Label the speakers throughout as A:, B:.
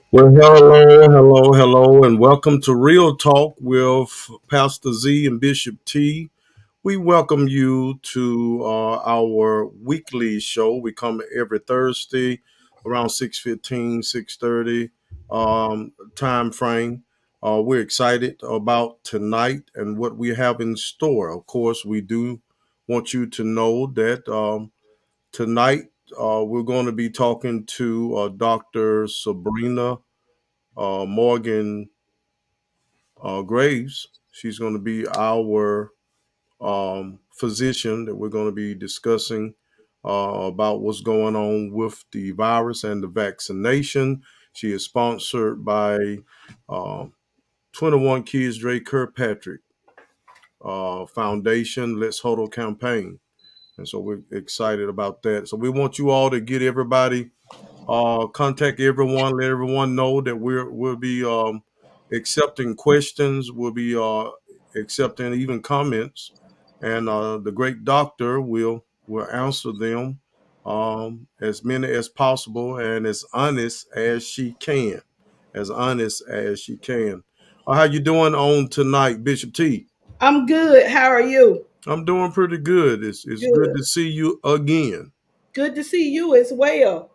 A: Well, hello, and welcome to Real Talk with Pastor Z and Bishop T. We welcome you to our weekly show. We come every Thursday around 6:15, 6:30 time frame. We're excited about tonight and what we have in store. Of course, we do want you to know that tonight we're going to be talking to Dr. Sabrina Morgan Graves. She's going to be our physician that we're going to be discussing about what's going on with the virus and the vaccination. She is sponsored by uh, 21 Kids Drake Kirkpatrick Foundation, Let's Huddle campaign. And so we're excited about that. So we want you all to get everybody contact everyone, let everyone know that we'll be accepting questions, we'll be accepting even comments, and the great doctor will answer them as many as possible and as honest as she can, as honest as she can. How you doing on tonight, Bishop T?
B: I'm good. How are you?
A: I'm doing pretty good. It's good
B: Good.
A: to see you again.
B: Good to see you as well.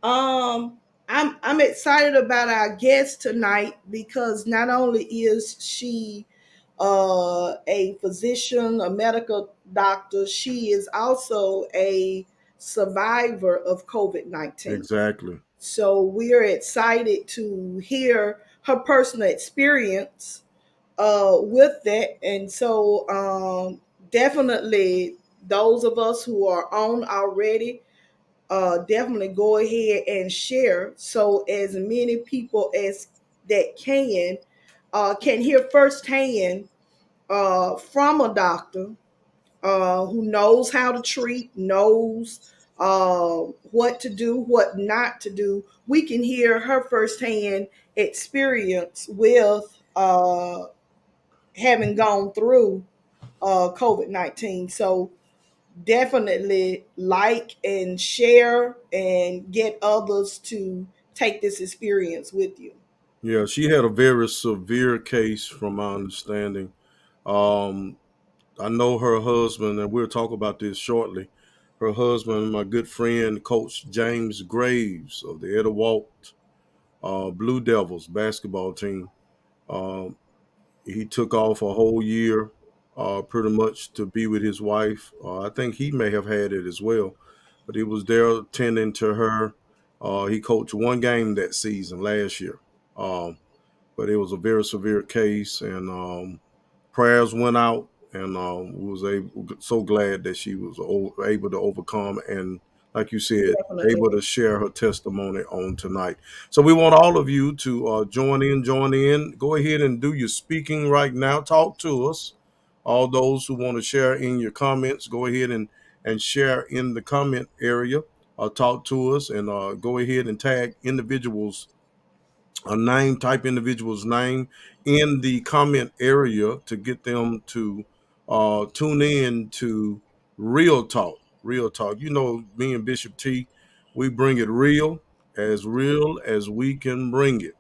B: Um, I'm excited about our guest tonight because not only is she a physician, a medical doctor, she is also a survivor of COVID-19.
A: Exactly.
B: So we're excited to hear her personal experience with that. And so definitely those of us who are on already, definitely go ahead and share so as many people as that can hear firsthand from a doctor who knows how to treat, knows what to do, what not to do. We can hear her firsthand experience with having gone through COVID-19. So definitely like and share and get others to take this experience with you.
A: Yeah, she had a very severe case, from my understanding. Um, I know her husband, and we'll talk about this shortly. Her husband, my good friend, Coach James Graves of the Etta Walt Blue Devils basketball team. Um, he took off a whole year, pretty much to be with his wife. I think he may have had it as well, but he was there tending to her. He coached one game that season last year. But it was a very severe case, and prayers went out, and we was so glad that she was able to overcome, and like you said, able
B: Definitely.
A: to share her testimony on tonight. So we want all of you to join in. Go ahead and do your speaking right now. Talk to us. All those who want to share in your comments, go ahead and share in the comment area. Talk to us, and go ahead and tag individuals a name, type individual's name in the comment area to get them to tune in to Real Talk. Real Talk. You know, me and Bishop T, we bring it real as we can bring it,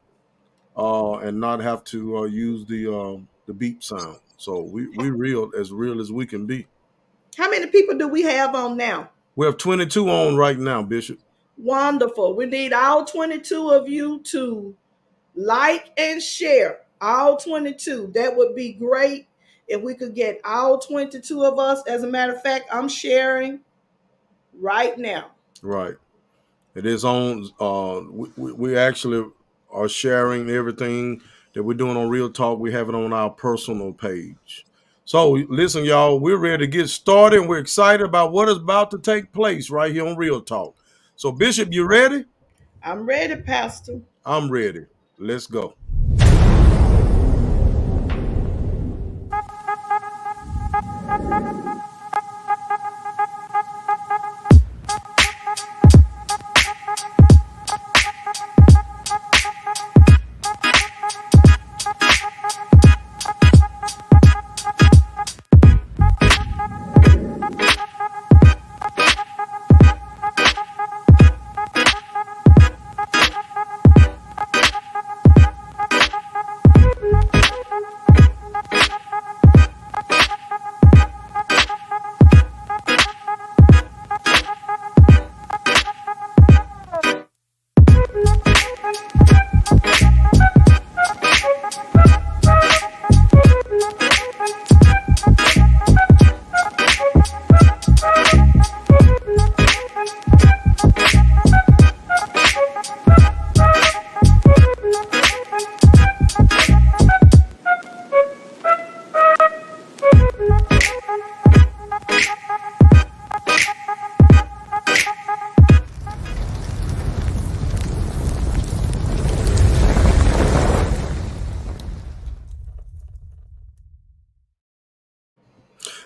A: and not have to use the beep sound. So we real as we can be.
B: How many people do we have on now?
A: We have 22 on right now, Bishop.
B: Wonderful. We need all 22 of you to like and share. All 22. That would be great if we could get all 22 of us. As a matter of fact, I'm sharing right now.
A: Right. It is on. We actually are sharing everything that we're doing on Real Talk. We have it on our personal page. So listen, y'all, we're ready to get started. And we're excited about what is about to take place right here on Real Talk. So Bishop, you ready?
B: I'm ready, Pastor.
A: I'm ready. Let's go.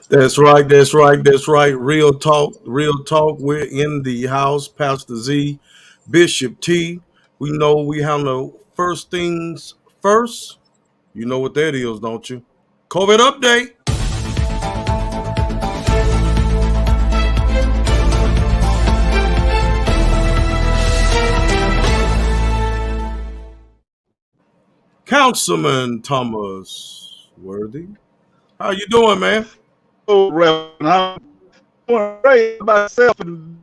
A: That's right. That's right. That's right. Real talk. Real talk. We're in the house. Pastor Z, Bishop T. We know we handle first things first. You know what that is, don't you? COVID update. Councilman Thomas Worthy. How you doing, man?
C: Oh, Reverend, I'm doing great myself and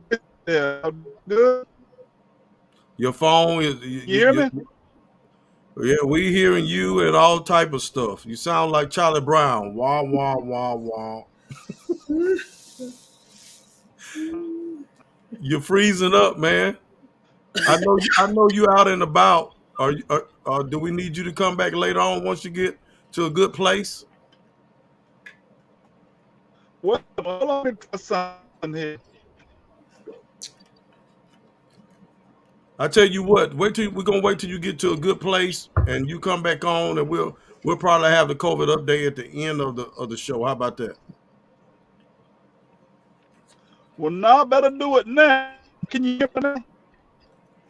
C: good.
A: Your phone is
C: You hear me?
A: yeah, we hearing you and all type of stuff. You sound like Charlie Brown. Wah wah wah wah. You're freezing up, man. I know you out and about. Do we need you to come back later on once you get to a good place?
C: Well, hold on to something here.
A: I tell you what, we're gonna wait till you get to a good place and you come back on, and we'll probably have the COVID update at the end of the show. How about that?
C: Well, now I better do it now. Can you hear me now?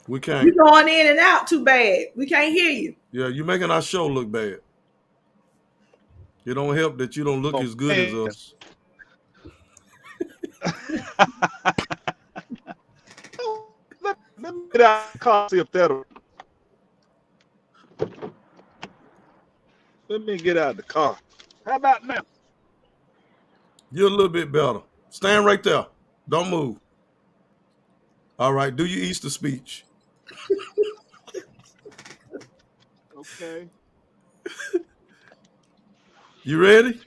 A: We can't.
B: You going in and out too bad. We can't hear you.
A: Yeah, you're making our show look bad. It don't help that you don't look
C: Oh,
A: as good as
C: man.
A: us.
C: Let me get out of the car, see if that'll. Let me get out of the car. How about now?
A: You're a little bit better. Stand right there. Don't move. All right. Do your Easter speech.
C: Okay.
A: You ready?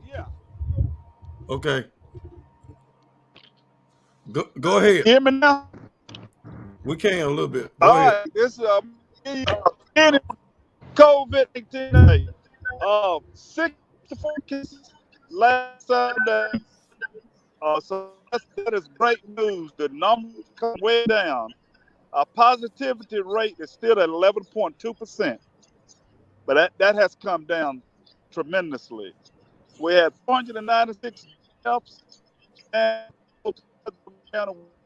C: Yeah.
A: Okay. Go ahead.
C: Hear me now?
A: We can a little bit. Go
C: All
A: ahead.
C: right. It's COVID-19. 64 cases last Saturday. So that is great news. The numbers come way down. Our positivity rate is still at 11.2%, but that has come down tremendously. We had 496 deaths and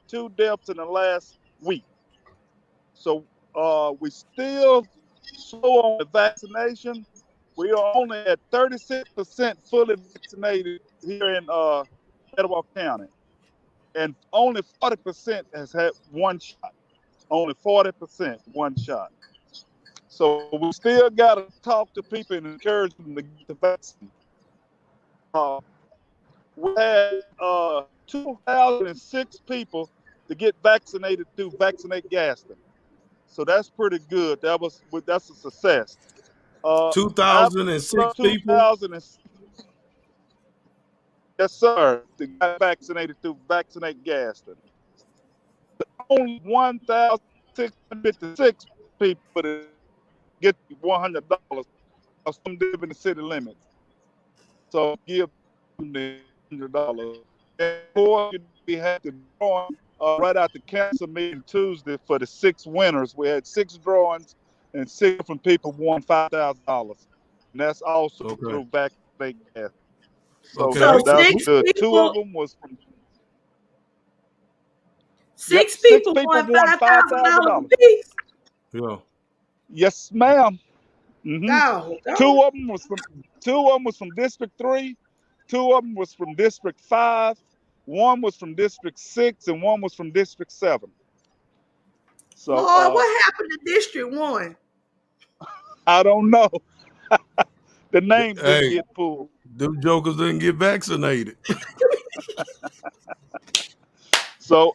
C: 2 deaths in the last week. So we still slow on the vaccination. We are only at 36% fully vaccinated here in Etowah County, and only 40% has had one shot. Only 40% one shot. So we still got to talk to people and encourage them to get the vaccine. Uh, we had 2,006 people to get vaccinated through Vaccinate Gaston. So that's pretty good. That's a success. After
A: 2006 people.
C: 2000, yes sir, they got vaccinated through Vaccinate Gaston. Only 1,656 people to get $100. Some live in the city limits. So give them the $100. And before we had the drawing right after council meeting Tuesday for the 6 winners. We had 6 drawings and 6 different people won $5,000. And that's also
A: Okay.
C: through Vaccinate Gas. So
A: Okay.
B: So
C: that's
B: six
C: good. Two of
B: people,
C: them was from, yep,
B: six
C: six
B: people
C: people
B: won
C: won
B: $5,000
C: $5,000.
B: apiece.
A: Yeah.
C: Yes, ma'am. Mm-hmm.
B: Dog, dog.
C: Two of them was from District 3. 2 of them was from District 5. One was from District 6, and one was from District 7. So
B: Lord, what happened to District 1?
C: I don't know. The name didn't
A: Hey,
C: get pulled.
A: them jokers didn't get vaccinated.
C: So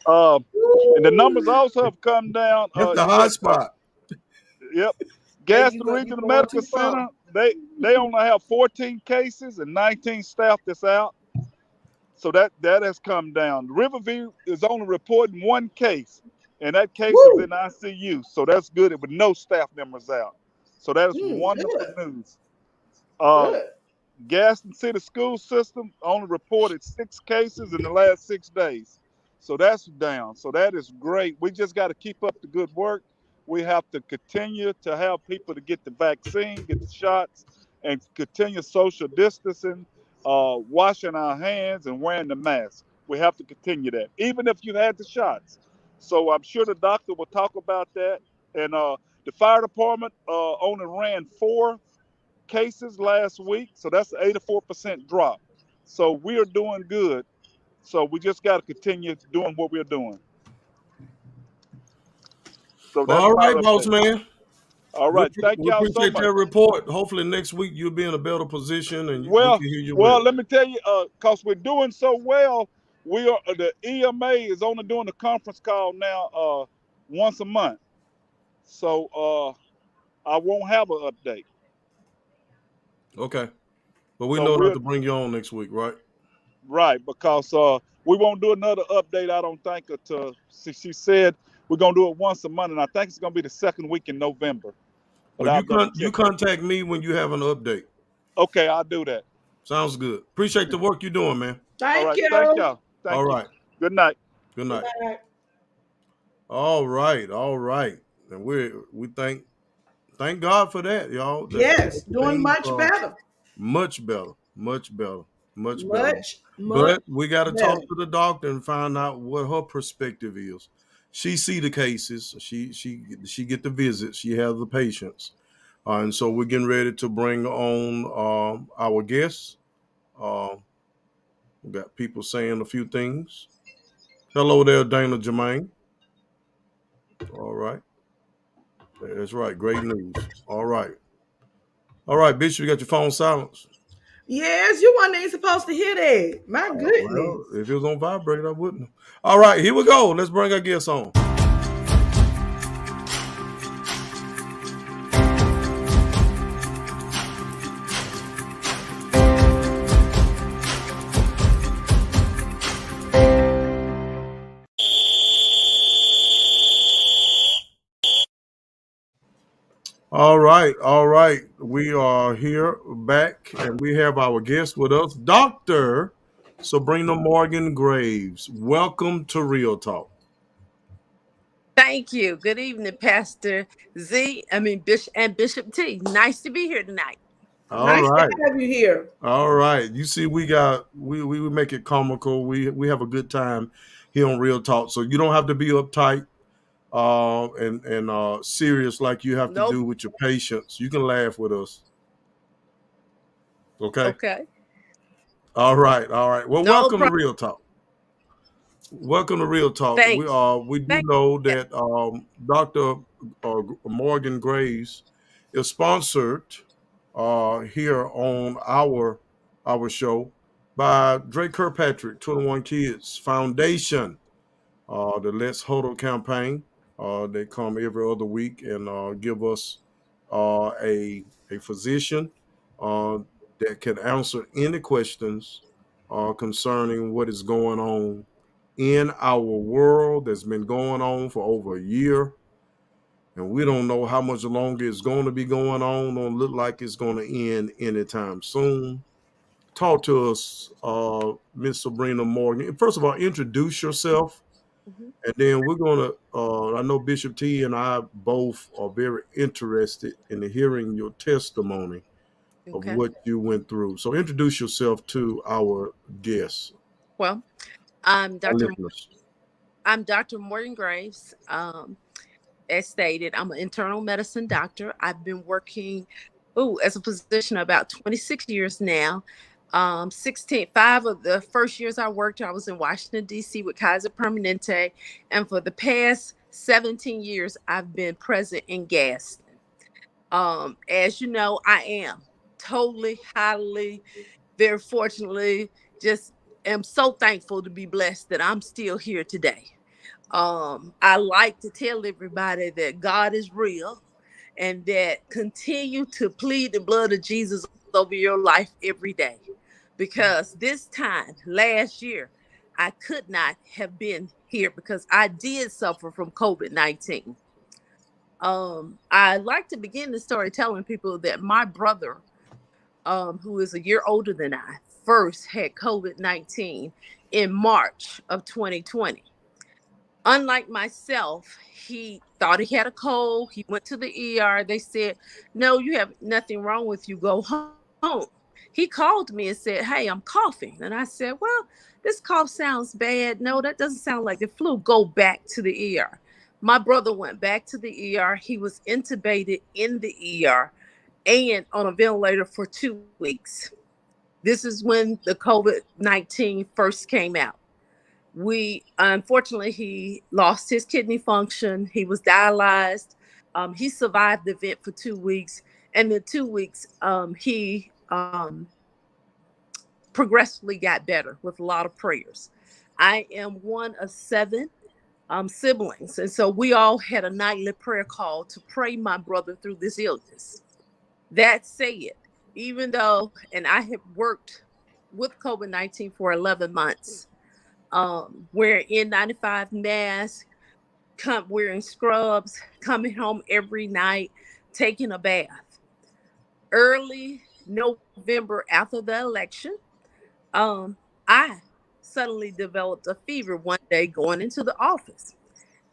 C: and the numbers also have come down.
A: That's the hot spot.
C: Yep.
B: Hey,
C: Gaston
B: you
C: Regional
B: going
C: Medical
B: too far.
C: Center, they only have 14 cases and 19 staff that's out. So that has come down. Riverview is only reporting 1 case, and that case is
B: Woo!
C: in ICU. So that's good with no staff members out. So that is wonderful
B: Good,
C: news. Uh,
B: good.
C: Gaston City School System only reported 6 cases in the last 6 days. So that's down. So that is great. We just got to keep up the good work. We have to continue to have people to get the vaccine, get the shots, and continue social distancing, washing our hands, and wearing the mask. We have to continue that, even if you had the shots. So I'm sure the doctor will talk about that. And the fire department only ran 4 cases last week, so that's an 84% drop. So we are doing good. So we just got to continue doing what we're doing. So
A: Well,
C: that's
A: all
C: my
A: right, boss
C: update.
A: man.
C: All
A: We,
C: right. Thank
A: we
C: y'all so
A: appreciate
C: much.
A: that report. Hopefully next week you'll be in a better position and we
C: Well,
A: can hear you
C: well,
A: well.
C: let me tell you, cause we're doing so well, we are the EMA is only doing a conference call now once a month. So I won't have an update.
A: Okay. But we
C: So
A: know not
C: we're
A: to bring you on next week, right?
C: right because we won't do another update. I don't think until she said we're gonna do it once a month, and I think it's gonna be the second week in November. But
A: Well,
C: I'll double
A: you
C: check that.
A: contact me when you have an update.
C: Okay, I'll do that.
A: Sounds good. Appreciate the work you're doing, man.
C: All
B: Thank
C: right, thank
B: you.
C: y'all.
A: All
C: Thank you.
A: right.
C: Good night.
A: Good
B: Good
A: night.
B: night.
A: All right. All right. And we thank God for that, y'all. That
B: Yes, doing
A: things
B: much
A: are
B: better.
A: much better, much better, much better.
B: Much
A: But we got to talk
B: better.
A: to the doctor and find out what her perspective is. She see the cases. She get the visits. She has the patients. And so we're getting ready to bring on our guests. We got people saying a few things. Hello there, Dana Jermaine. All right. That's right. Great news. All right. All right, Bishop, you got your phone silenced.
B: Yes, you weren't even supposed to hear that. My goodness.
A: Well, if it was on vibrate, I wouldn't. All right, here we go. Let's bring our guests on. All right, all right. We are here back, and we have our guest with us, Dr. Sabrina Morgan Graves. Welcome to Real Talk.
D: Thank you. Good evening, Pastor Z. I mean Bishop and Bishop T. Nice to be here tonight.
A: All
B: Nice to
A: right.
B: have you here.
A: All right. You see, we make it comical. We have a good time here on Real Talk. So you don't have to be uptight and serious like you have to
D: Nope.
A: do with your patients. You can laugh with us. Okay.
D: Okay.
A: All right. All right. Well,
D: No
A: welcome to
D: problem.
A: Real Talk. Welcome to Real Talk.
D: Thank you.
A: We do
D: Thank
A: know
D: you.
A: that Dr. Morgan Graves is sponsored here on our show by Drake Kirkpatrick 21 Kids Foundation, the Let's Huddle campaign. They come every other week and give us a physician uh, that can answer any questions concerning what is going on in our world that's been going on for over a year. And we don't know how much longer it's going to be going on. Don't look like it's going to end anytime soon. Talk to us, Miss Sabrina Morgan. First of all, introduce yourself,
D: Mhm.
A: and then we're going to. I know Bishop T and I both are very interested in hearing your testimony of
D: Okay.
A: what you went through. So introduce yourself to our guests,
D: Well, I'm
A: our
D: Dr.
A: listeners.
D: I'm Dr. Morgan Graves. As stated, I'm an internal medicine doctor. I've been working as a physician about 26 years now. 5 of the first years I worked, I was in Washington, D.C. with Kaiser Permanente. And for the past 17 years, I've been present in Gaston. As you know, I am totally, highly, very fortunately, just am so thankful to be blessed that I'm still here today. I like to tell everybody that God is real and that continue to plead the blood of Jesus over your life every day. Because this time last year, I could not have been here because I did suffer from COVID-19. I like to begin the story telling people that my brother, who is a year older than I, first had COVID-19 in March of 2020. Unlike myself, he thought he had a cold. He went to the ER. They said, "No, you have nothing wrong with you. Go home." He called me and said, "Hey, I'm coughing." And I said, "Well, this cough sounds bad. No, that doesn't sound like the flu. Go back to the ER." My brother went back to the ER. He was intubated in the ER and on a ventilator for 2 weeks. This is when the COVID-19 first came out. We unfortunately he lost his kidney function. He was dialyzed. He survived the event for 2 weeks, and in 2 weeks, he progressively got better with a lot of prayers. I am one of seven siblings, and so we all had a nightly prayer call to pray my brother through this illness. That said, even though, and I have worked with COVID-19 for 11 months, wearing N95 masks, wearing scrubs, coming home every night, taking a bath. Early November after the election, I suddenly developed a fever one day going into the office.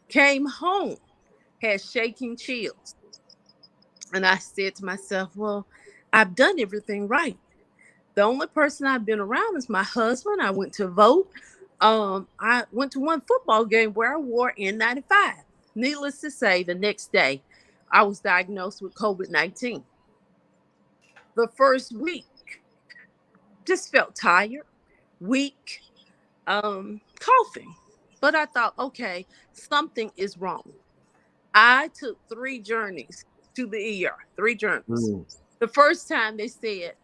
D: Came home, had shaking chills. And I said to myself, well, I've done everything right. The only person I've been around is my husband. I went to vote. I went to one football game where I wore N95. Needless to say, the next day, I was diagnosed with COVID-19. The first week, just felt tired, weak, coughing. But I thought, okay, something is wrong. I took 3 journeys to the ER, 3 journeys.
A: Mm.
D: The first time they said,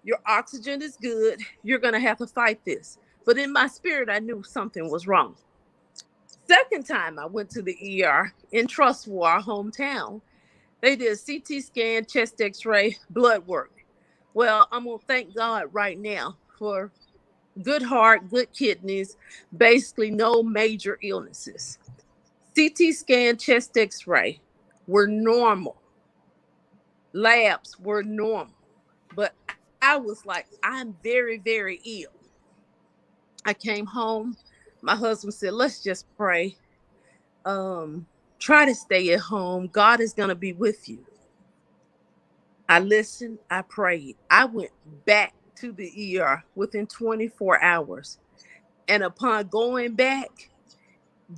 D: your oxygen is good. You're going to have to fight this. But in my spirit, I knew something was wrong. Second time I went to the ER in Trustwar, our hometown, they did a CT scan, chest x ray, blood work. Well, I'm going to thank God right now for good heart, good kidneys, basically no major illnesses. CT scan, chest x ray were normal, labs were normal. But I was like, I'm very, very ill. I came home. My husband said, let's just pray. Try to stay at home. God is going to be with you. I listened. I prayed. I went back to the ER within 24 hours. And upon going back,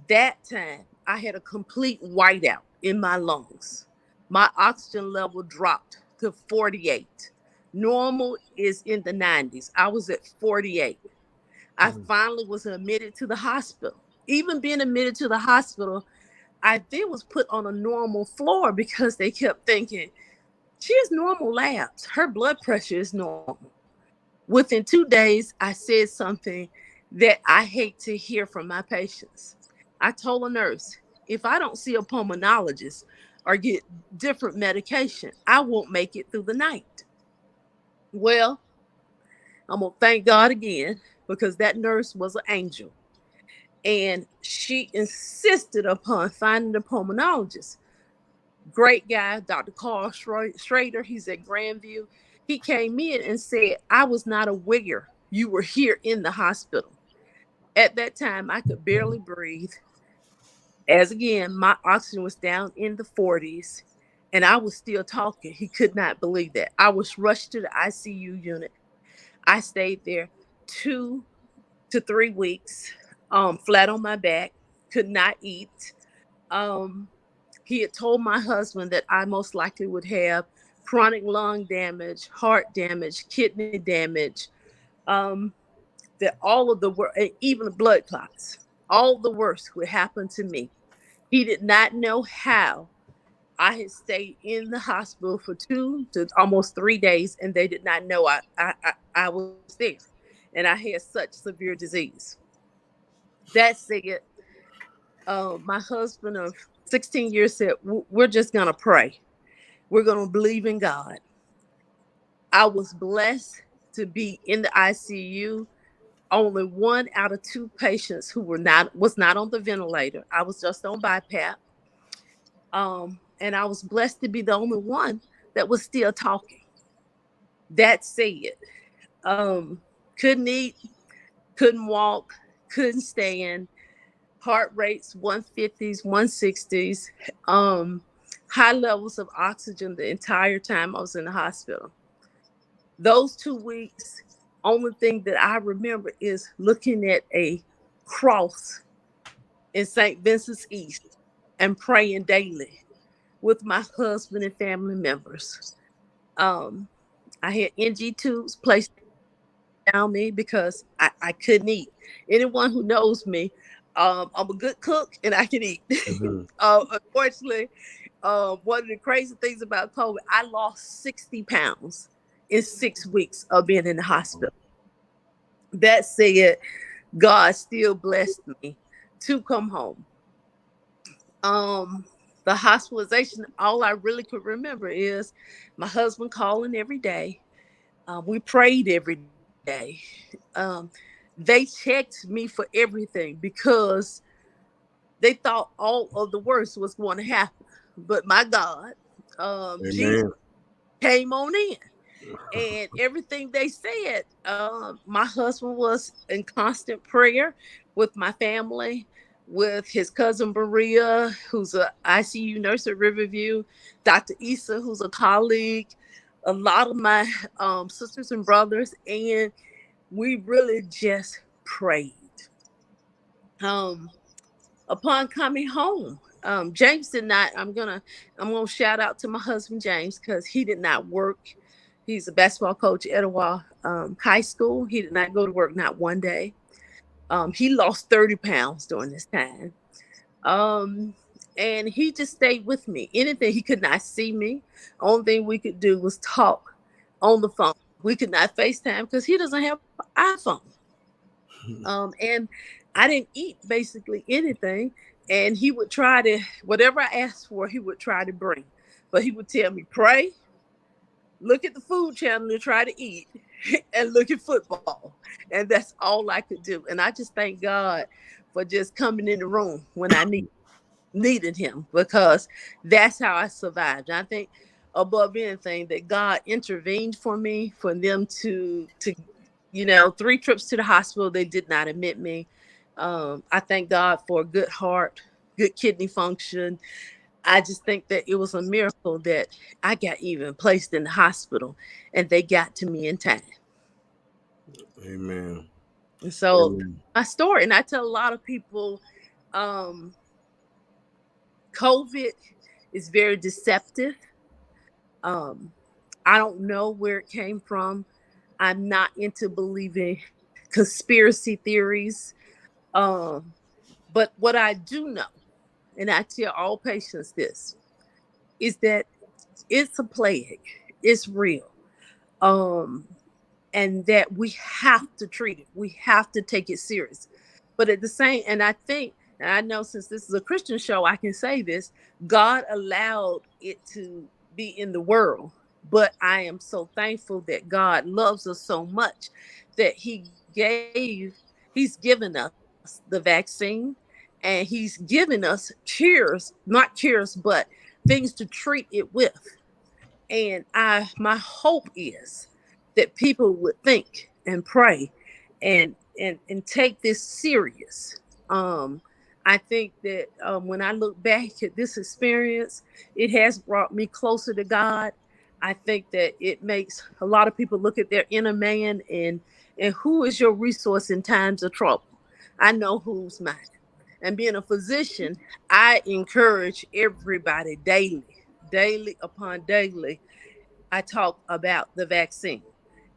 D: that time I had a complete whiteout in my lungs. My oxygen level dropped to 48. Normal is in the 90s. I was at 48. I
A: Mm.
D: finally was admitted to the hospital. Even being admitted to the hospital, I then was put on a normal floor because they kept thinking she has normal labs. Her blood pressure is normal. Within 2 days, I said something that I hate to hear from my patients. I told a nurse, if I don't see a pulmonologist or get different medication, I won't make it through the night. Well, I'm going to thank God again because that nurse was an angel. And she insisted upon finding the pulmonologist. Great guy, Dr. Carl Schrader. He's at Grandview. He came in and said, I was not aware you were here in the hospital. At that time, I could barely breathe. As again, my oxygen was down in the 40s and I was still talking. He could not believe that. I was rushed to the ICU unit. I stayed there 2 to 3 weeks, flat on my back, could not eat. Um, he had told my husband that I most likely would have chronic lung damage, heart damage, kidney damage, um, that all of the even blood clots, all the worst would happen to me. He did not know how I had stayed in the hospital for 2 to almost 3 days, and they did not know I was there, and I had such severe disease. That said, my husband of 16 years said, "We're just gonna pray. We're gonna believe in God." I was blessed to be in the ICU. Only 1 out of 2 patients who were not was not on the ventilator. I was just on BiPAP. And I was blessed to be the only one that was still talking. That said, um, couldn't eat, couldn't walk, couldn't stand, heart rates 150s, 160s, high levels of oxygen the entire time I was in the hospital. Those 2 weeks, only thing that I remember is looking at a cross in St. Vincent's East and praying daily with my husband and family members. Um, I had NG tubes placed down me because I couldn't eat. Anyone who knows me, I'm a good cook and I can eat.
A: Hmm.
D: Unfortunately, one of the crazy things about COVID, I lost 60 pounds in 6 weeks of being in the hospital. That said, God still blessed me to come home. Um, the hospitalization, all I really could remember is my husband calling every day. We prayed every day. Um, they checked me for everything because they thought all of the worst was going to happen. But my God, Jesus
A: Amen.
D: came on in. And everything they said, my husband was in constant prayer with my family, with his cousin Maria, who's a ICU nurse at Riverview, Dr. Issa, who's a colleague, a lot of my sisters and brothers, and we really just prayed. Um, Upon coming home, James did not. I'm gonna shout out to my husband James because he did not work. He's a basketball coach at Etowah High School. He did not go to work not one day. He lost 30 pounds during this time. Um, and he just stayed with me. Anything, he could not see me. Only thing we could do was talk on the phone. We could not FaceTime because he doesn't have an iPhone. And I didn't eat basically anything. And he would try to, whatever I asked for, he would try to bring. But he would tell me, pray, look at the food channel and try to eat, and look at football. And that's all I could do. And I just thank God for just coming in the room when I needed him, because that's how I survived. And I think above anything that God intervened for me, for them to 3 trips to the hospital, they did not admit me. I thank God for a good heart, good kidney function. I just think that it was a miracle that I got even placed in the hospital and they got to me in time.
A: Amen.
D: And so
A: Amen.
D: my story, and I tell a lot of people, um, COVID is very deceptive. Um, I don't know where it came from. I'm not into believing conspiracy theories. Um, but what I do know, and I tell all patients this, is that it's a plague. It's real. Um, and that we have to treat it. We have to take it serious. But at the same, and I think, and I know since this is a Christian show, I can say this: God allowed it to be in the world. But I am so thankful that God loves us so much that He's given us the vaccine, and He's given us cures, not cures, but things to treat it with. And my hope is that people would think and pray and take this serious. um I think that when I look back at this experience, it has brought me closer to God. I think that it makes a lot of people look at their inner man and who is your resource in times of trouble. I know who's mine. And being a physician, I encourage everybody daily upon daily. I talk about the vaccine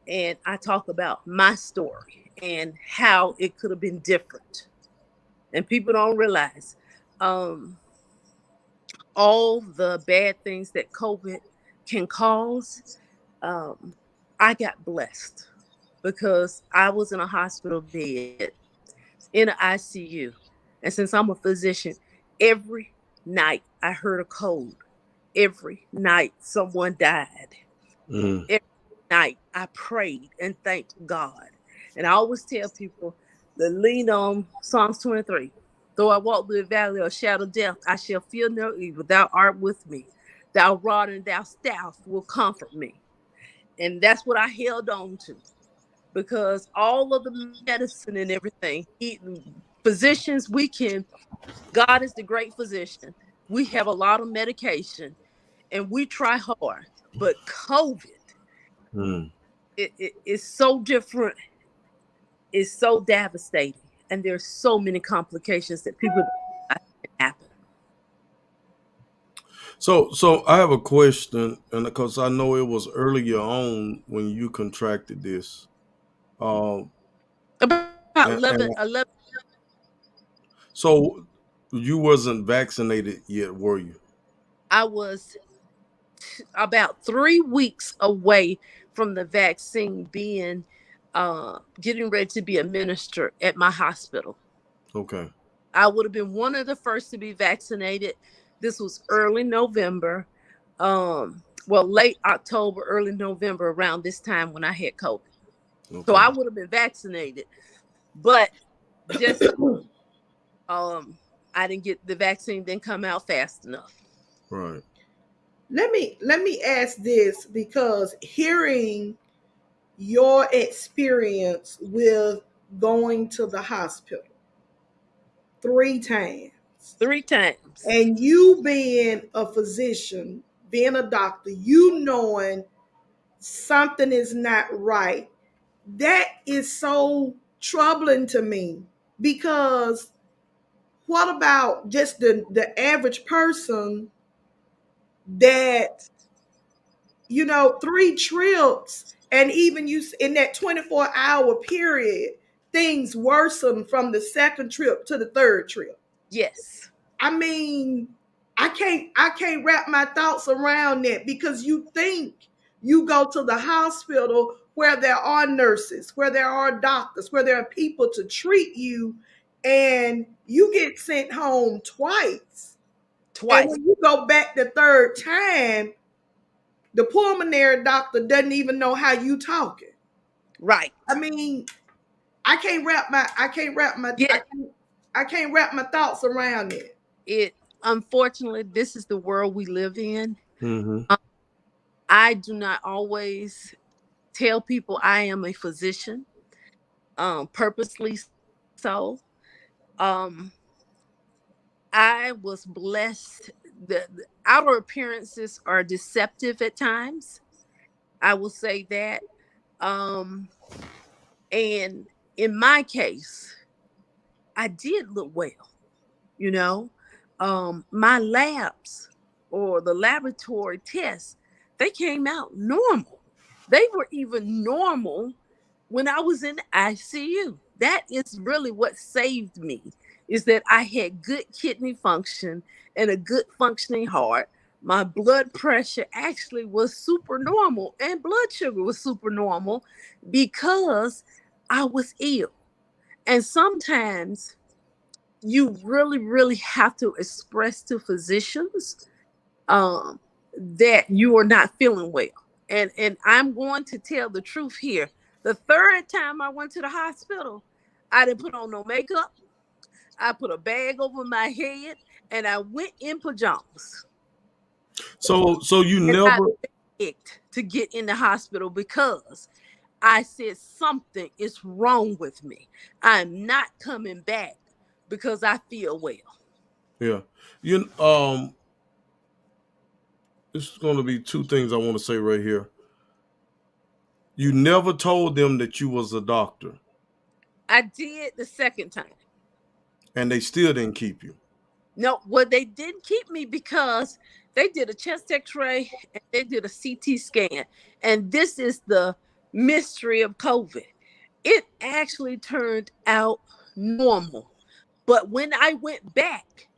D: and I talk about my story and how it could have been different. And people don't realize um, all the bad things that COVID can cause. Um, I got blessed because I was in a hospital bed in an ICU. And since I'm a physician, every night I heard a code. Every night someone died.
A: Mm.
D: Every night I prayed and thanked God. And I always tell people to lean on Psalms 23. Though I walk through the valley of shadow of death, I shall fear no evil. Thou art with me. Thou rod and thou staff will comfort me. And that's what I held on to, because all of the medicine and everything, physicians, God is the great physician. We have a lot of medication and we try hard, but COVID,
A: Mm.
D: it's so different. It's so devastating. And there's so many complications that people don't realize can happen.
A: So I have a question, and because I know it was earlier on when you contracted this, um,
D: About
A: and,
D: 11,
A: and
D: 11
A: so you wasn't vaccinated yet, were you?
D: I was about 3 weeks away from the vaccine being getting ready to be administered at my hospital.
A: Okay.
D: I would have been one of the first to be vaccinated. This was early November, well, late October, early November, around this time when I had COVID. So
A: Okay.
D: I would have been vaccinated, but just I didn't get the vaccine, didn't come out fast enough.
A: Right.
B: Let me ask this, because hearing your experience with going to the hospital 3 times,
D: 3 times.
B: and you being a physician, being a doctor, you knowing something is not right, that is so troubling to me. Because what about just the average person that, 3 trips, and even you in that 24-hour period, things worsen from the second trip to the third trip.
D: Yes.
B: I mean, I can't wrap my thoughts around that, because you think you go to the hospital where there are nurses, where there are doctors, where there are people to treat you, and you get sent home twice. And
D: Twice.
B: when you go back the third time, the pulmonary doctor doesn't even know how you talking.
D: Right.
B: I mean,
D: Yeah.
B: I can't wrap my thoughts around it.
D: It Unfortunately, this is the world we live in.
A: Mm-hmm.
D: Um, I do not always tell people I am a physician, purposely so. Um, I was blessed. The outer appearances are deceptive at times. I will say that. Um, and in my case, I did look well. you know my labs or the laboratory tests, they came out normal. They were even normal when I was in the ICU. That is really what saved me, is that I had good kidney function and a good functioning heart. My blood pressure actually was super normal and blood sugar was super normal because I was ill. And sometimes you really, really have to express to physicians um, that you are not feeling well. And I'm going to tell the truth here. The third time I went to the hospital, I didn't put on no makeup. I put a bag over my head and I went in pajamas.
A: So you
D: And I
A: never.
D: begged to get in the hospital because I said something is wrong with me. I'm not coming back because I feel well.
A: Yeah. You This is going to be two things I want to say right here. You never told them that you was a doctor,
D: I did the second time.
A: and they still didn't keep you.
D: No, well, they didn't keep me because they did a chest x-ray and they did a CT scan. And this is the mystery of COVID. It actually turned out normal. But when I went back,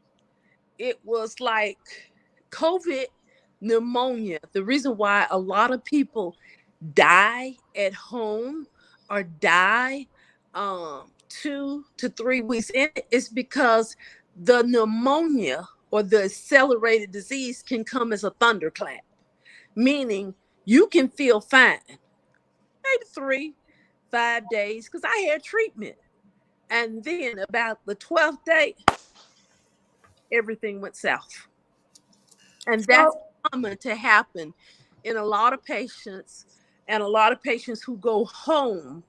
D: it was like COVID pneumonia. The reason why a lot of people die at home or die 2 to 3 weeks in is because the pneumonia or the accelerated disease can come as a thunderclap, meaning you can feel fine maybe 3 5 days because I had treatment, and then about the 12th day everything went south. And that's
B: So
D: common to happen in a lot of patients, and a lot of patients who go home,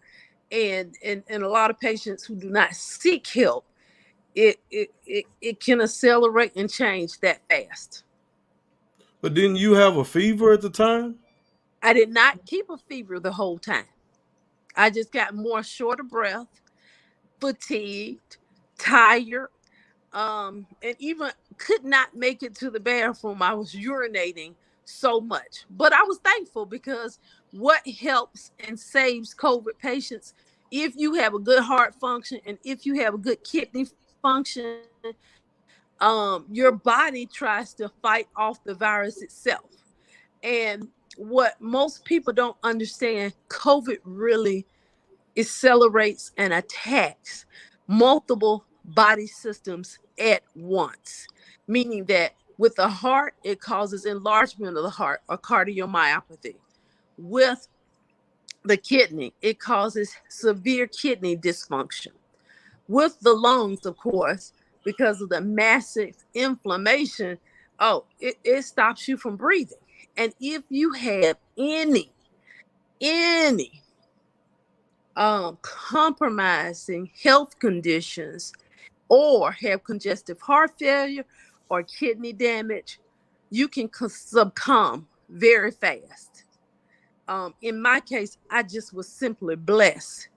D: and a lot of patients who do not seek help. it can accelerate and change that fast.
A: But didn't you have a fever at the time?
D: I did not keep a fever the whole time. I just got more short of breath, fatigued, tired, and even could not make it to the bathroom. I was urinating so much. But I was thankful because what helps and saves COVID patients, if you have a good heart function and if you have a good kidney function, your body tries to fight off the virus itself. And what most people don't understand, COVID really accelerates and attacks multiple body systems at once, meaning that with the heart, it causes enlargement of the heart or cardiomyopathy. With the kidney, it causes severe kidney dysfunction. With the lungs, of course, because of the massive inflammation, it stops you from breathing. And if you have any compromising health conditions or have congestive heart failure or kidney damage, you can succumb very fast. In my case, I just was simply blessed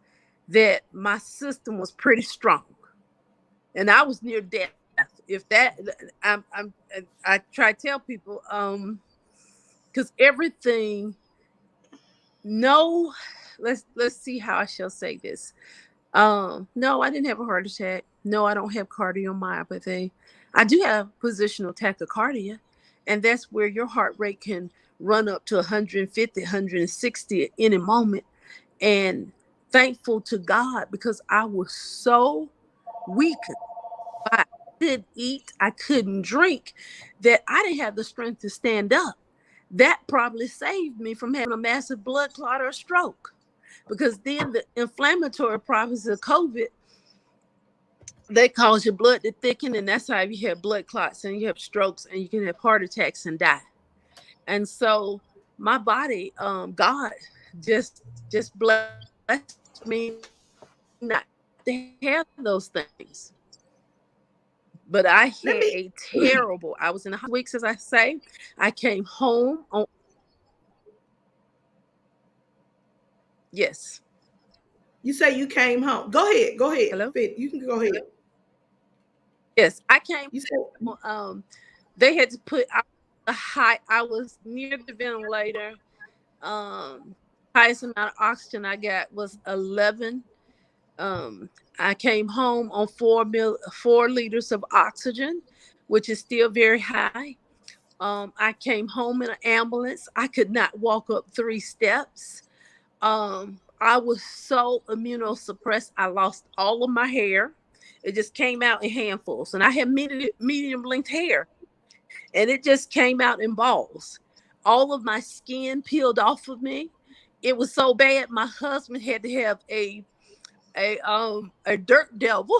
D: that my system was pretty strong, and I was near death. If that, I try to tell people, because everything. No, let's see how I shall say this. No, I didn't have a heart attack. No, I don't have cardiomyopathy. I do have positional tachycardia, and that's where your heart rate can run up to 150, 160 at any moment. And thankful to God because I was so weak. I couldn't eat, I couldn't drink, that I didn't have the strength to stand up. That probably saved me from having a massive blood clot or stroke. Because then the inflammatory properties of COVID, they cause your blood to thicken, and that's how you have blood clots and you have strokes and you can have heart attacks and die. And so my body, God just blessed me not to have those things. But I had a terrible, I was in the
B: Let
D: hospital
B: me
D: 6 weeks, as I say. I came home on, yes.
B: you say you came home. Go ahead. Go ahead.
D: Hello?
B: Fit. You can go ahead.
D: Yes, I came
B: You said
D: home. They had to put a high, I was near the ventilator. Um, Highest amount of oxygen I got was 11. I came home on 4 liters of oxygen, which is still very high. I came home in an ambulance. I could not walk up 3 steps. I was so immunosuppressed. I lost all of my hair. It just came out in handfuls, and I had medium length hair, and it just came out in balls. All of my skin peeled off of me. It was so bad. My husband had to have a dirt devil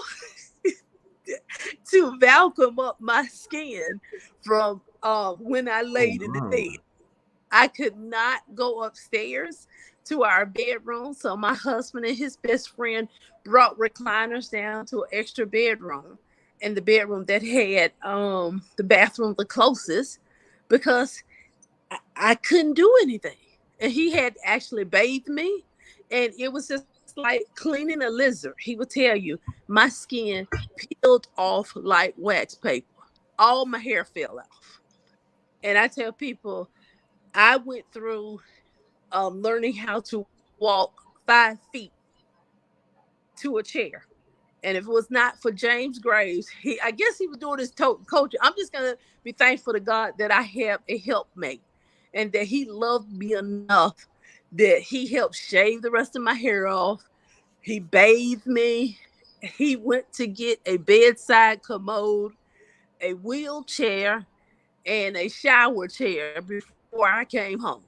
D: to vacuum up my skin from when I
A: Oh
D: laid in the
A: my.
D: bed. I could not go upstairs to our bedroom. So my husband and his best friend brought recliners down to an extra bedroom, and the bedroom that had the bathroom the closest, because I couldn't do anything. And he had actually bathed me, and it was just like cleaning a lizard. He would tell you my skin peeled off like wax paper. All my hair fell off. And I tell people I went through learning how to walk 5 feet to a chair. And if it was not for James Graves, I guess he was doing his coaching. I'm just gonna be thankful to God that I have a helpmate, and that he loved me enough that he helped shave the rest of my hair off. He bathed me. He went to get a bedside commode, a wheelchair, and a shower chair before I came home.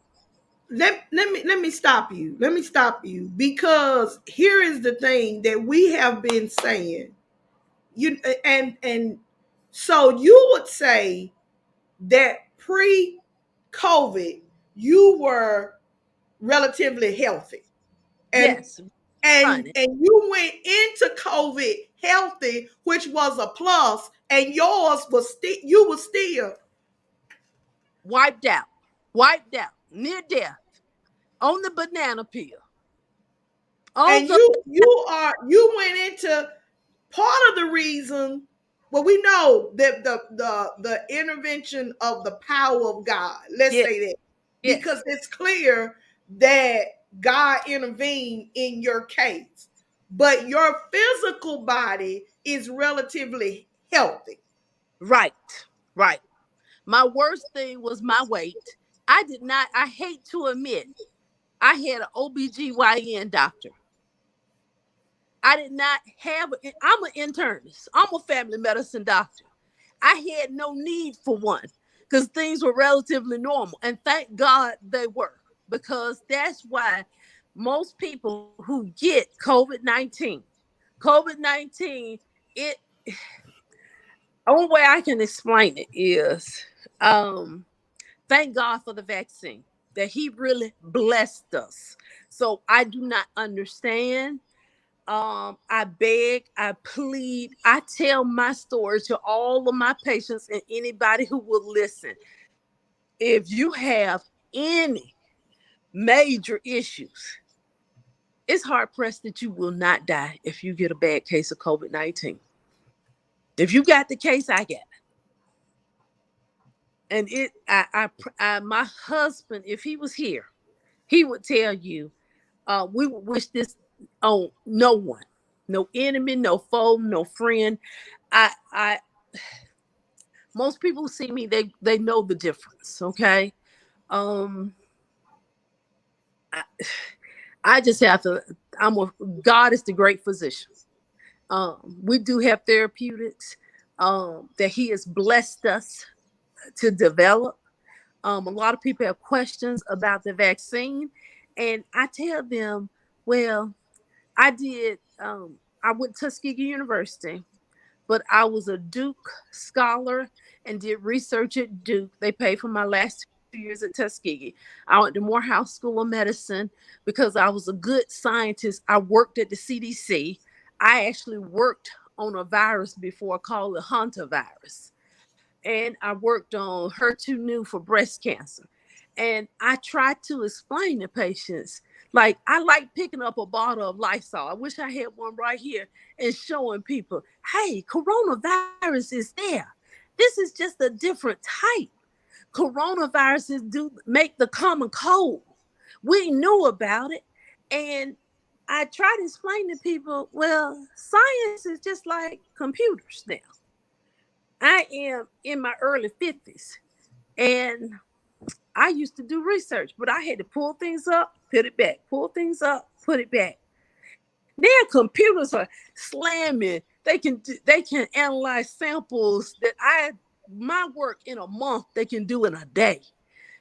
B: let me stop you. Let me stop you because here is the thing that we have been saying. You and so you would say that pre-COVID you were relatively healthy, and
D: Yes,
B: and
D: running.
B: and you went into COVID healthy, which was a plus, and yours was still, you were still
D: wiped out, near death, on the banana peel, on
B: and
D: the
B: you went into part of the reason. Well, we know that the intervention of the power of God, let's
D: yes,
B: say that, because
D: yes,
B: it's clear that God intervened in your case, but your physical body is relatively healthy.
D: right, right. My worst thing was my weight. I did not, I hate to admit, I had an OBGYN doctor. I did not have, I'm an internist, I'm a family medicine doctor. I had no need for one because things were relatively normal. And thank God they were, because that's why most people who get COVID 19, it, only way I can explain it is, um, thank God for the vaccine, that He really blessed us. So I do not understand. I beg, I plead, I tell my story to all of my patients and anybody who will listen. If you have any major issues, it's hard pressed that you will not die if you get a bad case of COVID 19. If you got the case, I got it. And my husband, if he was here, he would tell you, we would wish this on no one, no enemy, no foe, no friend. I most people who see me, they know the difference. Okay. Um, I, I just have to. God is the great physician. We do have therapeutics that He has blessed us to develop. A lot of people have questions about the vaccine, and I tell them, well, I did. I went to Tuskegee University, but I was a Duke scholar and did research at Duke. They paid for my last 2 years at Tuskegee. I went to Morehouse School of Medicine because I was a good scientist. I worked at the CDC. I actually worked on a virus before called the hantavirus. And I worked on HER2/neu for breast cancer. And I tried to explain to patients, like, I like picking up a bottle of Lysol. I wish I had one right here, and showing people, hey, coronavirus is there. This is just a different type. Coronaviruses do make the common cold. We knew about it. And I try to explain to people, well, science is just like computers now. I am in my early 50s, and I used to do research, but I had to pull things up, put it back, pull things up, put it back. Now computers are slamming. They can analyze samples that my work in a month they can do in a day.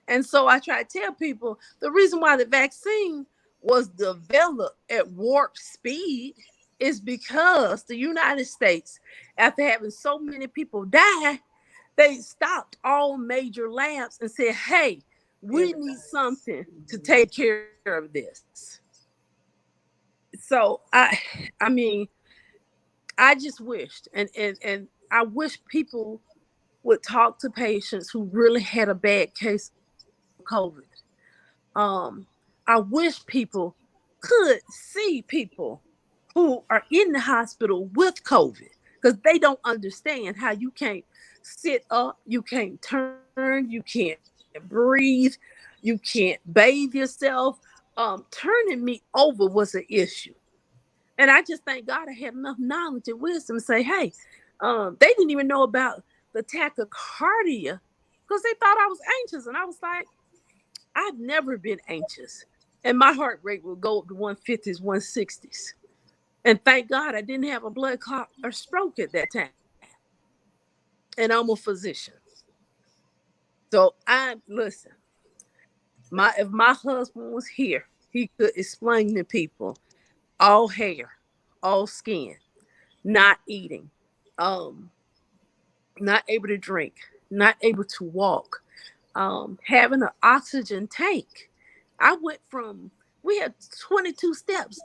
D: And so I try to tell people the reason why the vaccine was developed at warp speed is because the United States, after having so many people die, they stopped all major labs and said, hey, we need something to take care of this. So I mean, I just wished, and I wish people would talk to patients who really had a bad case of COVID. Um, I wish people could see people who are in the hospital with COVID, because they don't understand how you can't sit up, you can't turn, you can't breathe, you can't bathe yourself. Turning me over was an issue. And I just thank God I had enough knowledge and wisdom to say, hey, they didn't even know about the tachycardia because they thought I was anxious. And I was like, I've never been anxious. And my heart rate will go up to 150s, 160s. And thank God I didn't have a blood clot or stroke at that time. And I'm a physician. So I listen, if my husband was here, he could explain to people all hair, all skin, not eating, um, not able to drink, not able to walk, having an oxygen tank. I went from, we had 22 steps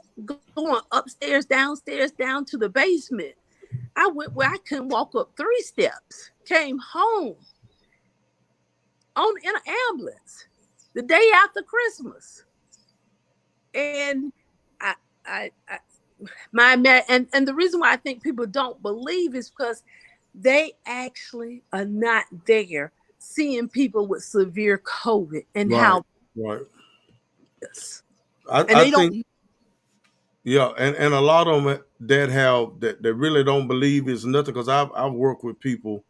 D: going upstairs, downstairs, down to the basement. I went where I couldn't walk up 3 steps, came home in an ambulance the day after Christmas. And I, I and the reason why I think people don't believe is because they actually are not there seeing people with severe COVID and
A: Right,
D: how
A: right.
D: this, and
A: I
D: they
A: think,
D: don't.
A: yeah, and a lot of them that really don't believe it's nothing. Because I've worked with people.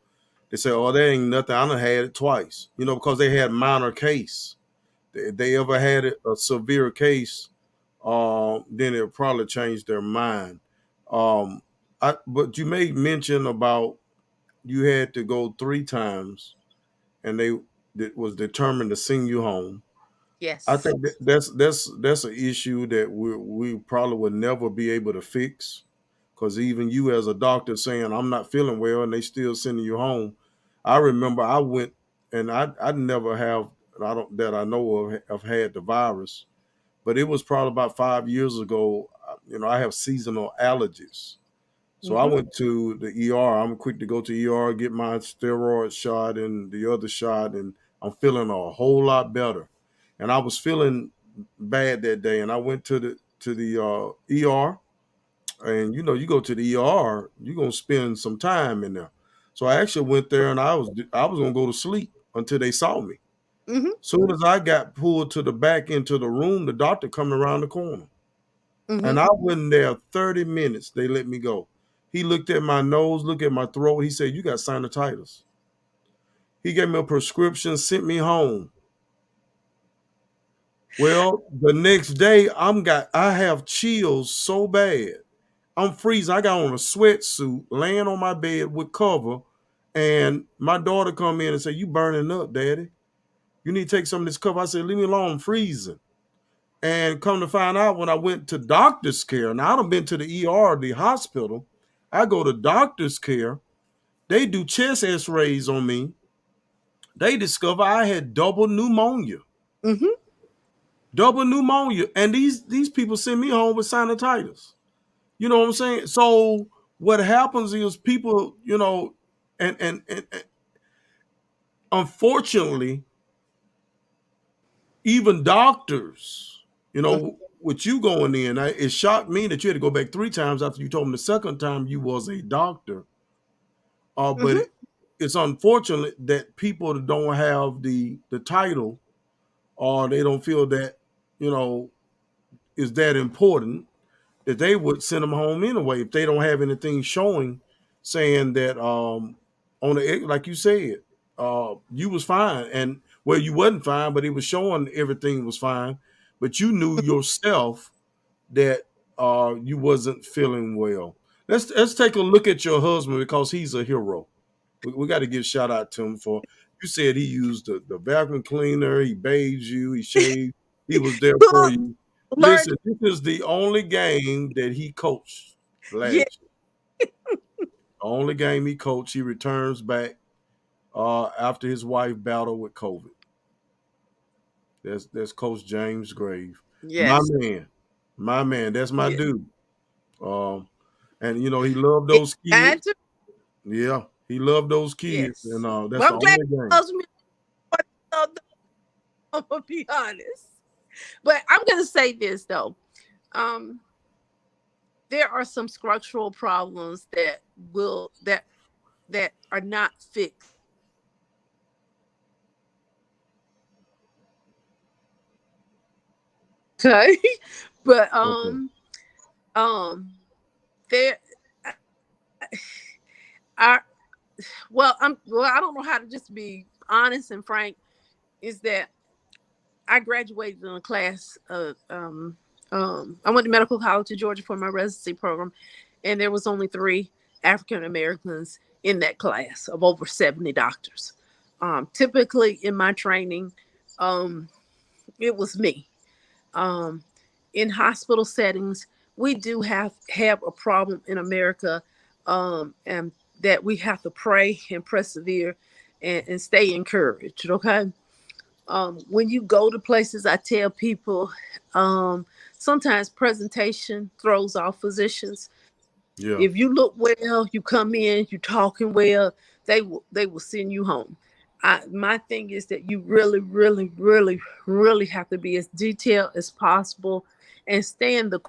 A: They say, "Oh, that ain't nothing. I done had it twice." Because they had minor case. They ever had a severe case, then it'll probably change their mind. Um, but you made mention about you had to go 3 times, and they that was determined to send you home. I
D: Yes.
A: think that's an issue that we probably would never be able to fix, because even you as a doctor saying I'm not feeling well and they still sending you home. I remember I went, and I never have, I don't that I know of had the virus, but it was probably about 5 years ago. I have seasonal allergies. So I
D: Mm-hmm.
A: went to the ER. I'm quick to go to ER, get my steroid shot and the other shot, and I'm feeling a whole lot better. And I was feeling bad that day, and I went to the ER. And you go to the ER, you're gonna spend some time in there. So I actually went there, and I was gonna go to sleep until they saw me.
D: Mm-hmm.
A: Soon as I got pulled to the back into the room, the doctor coming around the corner. And
D: Mm-hmm.
A: I wasn't there 30 minutes. They let me go. He looked at my nose, looked at my throat. He said, "You got sinusitis." He gave me a prescription, sent me home. Well, the next day, I have chills so bad. I'm freezing. I got on a sweatsuit, laying on my bed with cover, and my daughter come in and say, "You burning up, Daddy. You need to take some of this cover." I said, "Leave me alone, I'm freezing." And come to find out, when I went to doctor's care, now I've been to the ER, the hospital. I go to doctor's care. They do chest x-rays on me. They discover I had double pneumonia.
D: Mm-hmm.
A: Double pneumonia. And these people send me home with sinusitis. You know what I'm saying? So what happens is people, and unfortunately, even doctors, with you going in, it shocked me that you had to go back 3 times after you told them the second time you was a doctor. But
D: Mm-hmm.
A: it's unfortunate that people don't have the title, or they don't feel that is that important, that they would send them home anyway if they don't have anything showing, saying that on the, like you said, you was fine, and well, you wasn't fine, but it was showing everything was fine, but you knew yourself that you wasn't feeling well. Let's take a look at your husband, because he's a hero. We got to give shout out to him for, you said he used the vacuum cleaner, he bathed you, he shaved, he was there for
D: Look,
A: you.
D: learn.
A: Listen, this is the only game that he coached
D: Yeah.
A: last year. Only game he coached. He returns back after his wife battled with COVID. That's Coach James Grave, my
D: Yes.
A: man, my man. That's my
D: Yeah.
A: dude. Um, and he loved
D: It's
A: those
D: time
A: kids.
D: to.
A: Yeah, he loved those kids, and
D: Yes.
A: that's
D: Well,
A: the
D: I'm glad
A: only
D: he
A: game.
D: loves me. I'm gonna be honest, but I'm gonna say this though. Um, there are some structural problems will that that are not fixed. Okay, but
A: Okay.
D: there are. Well, I don't know how to just be honest and frank. Is that I graduated in a class of I went to medical college in Georgia for my residency program, and there was only 3 African Americans in that class of over 70 doctors. Typically in my training, um, it was me. Um, in hospital settings, we do have a problem in America, and that we have to pray and persevere and stay encouraged. Okay, when you go to places, I tell people sometimes presentation throws off physicians.
A: Yeah.
D: If you look well, you come in, you talking well, they will send you home. My thing is that you really, really, really, really have to be as detailed as possible and stay in the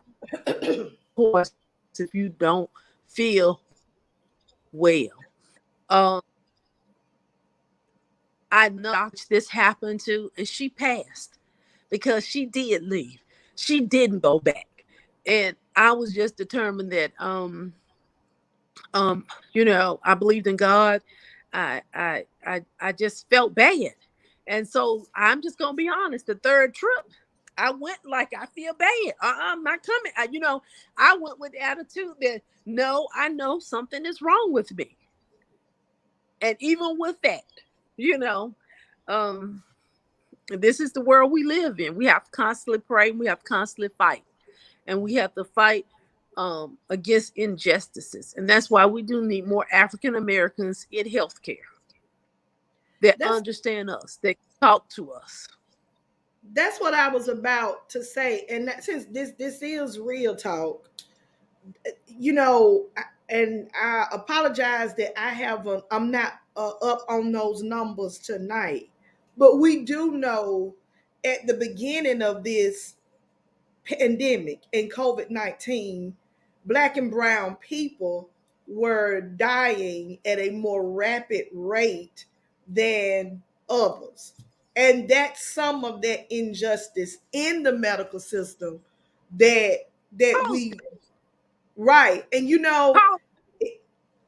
D: course if you don't feel well. Um, I know doctor this happened to, and she passed because she did leave. She didn't go back, and I was just determined that I believed in God. I just felt bad. And so I'm just gonna be honest. The third trip, I went like I feel bad. I'm not coming. I went with the attitude that no, I know something is wrong with me. And even with that, you know, um, this is the world we live in. We have to constantly pray. We have to constantly fight, and we have to fight against injustices. And that's why we do need more African Americans in healthcare that
B: That's
D: understand us, that talk to us.
B: that's what I was about to say. And that, since this is real talk, and I apologize that I'm not up on those numbers tonight, but we do know at the beginning of this pandemic and COVID-19, Black and brown people were dying at a more rapid rate than others. And that's some of that injustice in the medical system that that
D: Pause,
B: we right. And
D: pause,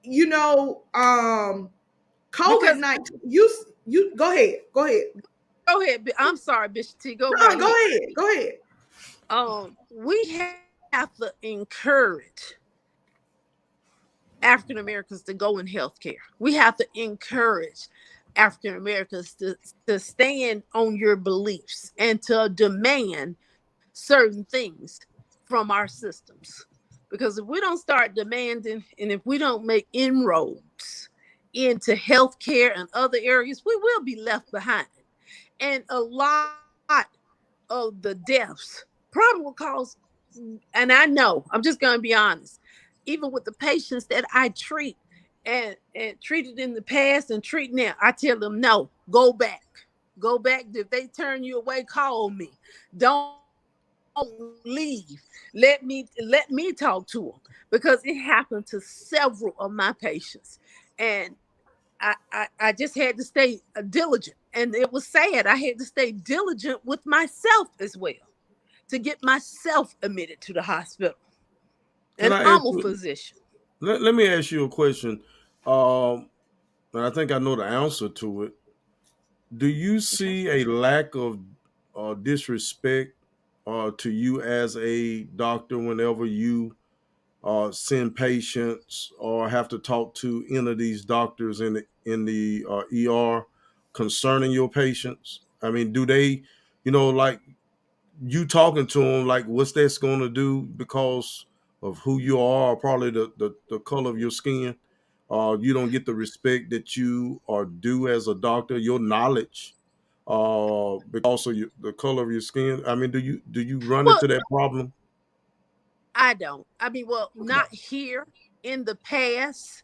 B: you know, COVID
D: because
B: 19. You go ahead. Go ahead.
D: go ahead. I'm sorry, Bishop T. Go
B: No,
D: right
B: go
D: ahead.
B: ahead. Go ahead.
D: We have to encourage African Americans to go in healthcare. We have to encourage African Americans to stand on your beliefs and to demand certain things from our systems. Because if we don't start demanding and if we don't make inroads into healthcare and other areas, we will be left behind. And a lot of the deaths probably will cause, and I know, I'm just going to be honest, even with the patients that I treat and treated in the past and treat now, I tell them, no, go back. Go back. If they turn you away, call me. Don't leave. Let me talk to them, because it happened to several of my patients. And I just had to stay diligent. And it was sad. I had to stay diligent with myself as well to get myself admitted to the hospital.
A: Can
D: And
A: I ask
D: I'm a
A: you?
D: physician.
A: Let me ask you a question. Um, and I think I know the answer to it. Do you
D: Okay.
A: see a lack of disrespect to you as a doctor whenever you send patients or have to talk to any of these doctors in the ER concerning your patients? I mean, do they, like you talking to them, like what's that's going to do because of who you are, or probably the color of your skin? You don't get the respect that you are due as a doctor, your knowledge, because of the color of your skin. I mean, do you run
D: Well,
A: into that problem?
D: I don't. I mean, well,
A: Okay.
D: not here. In the past,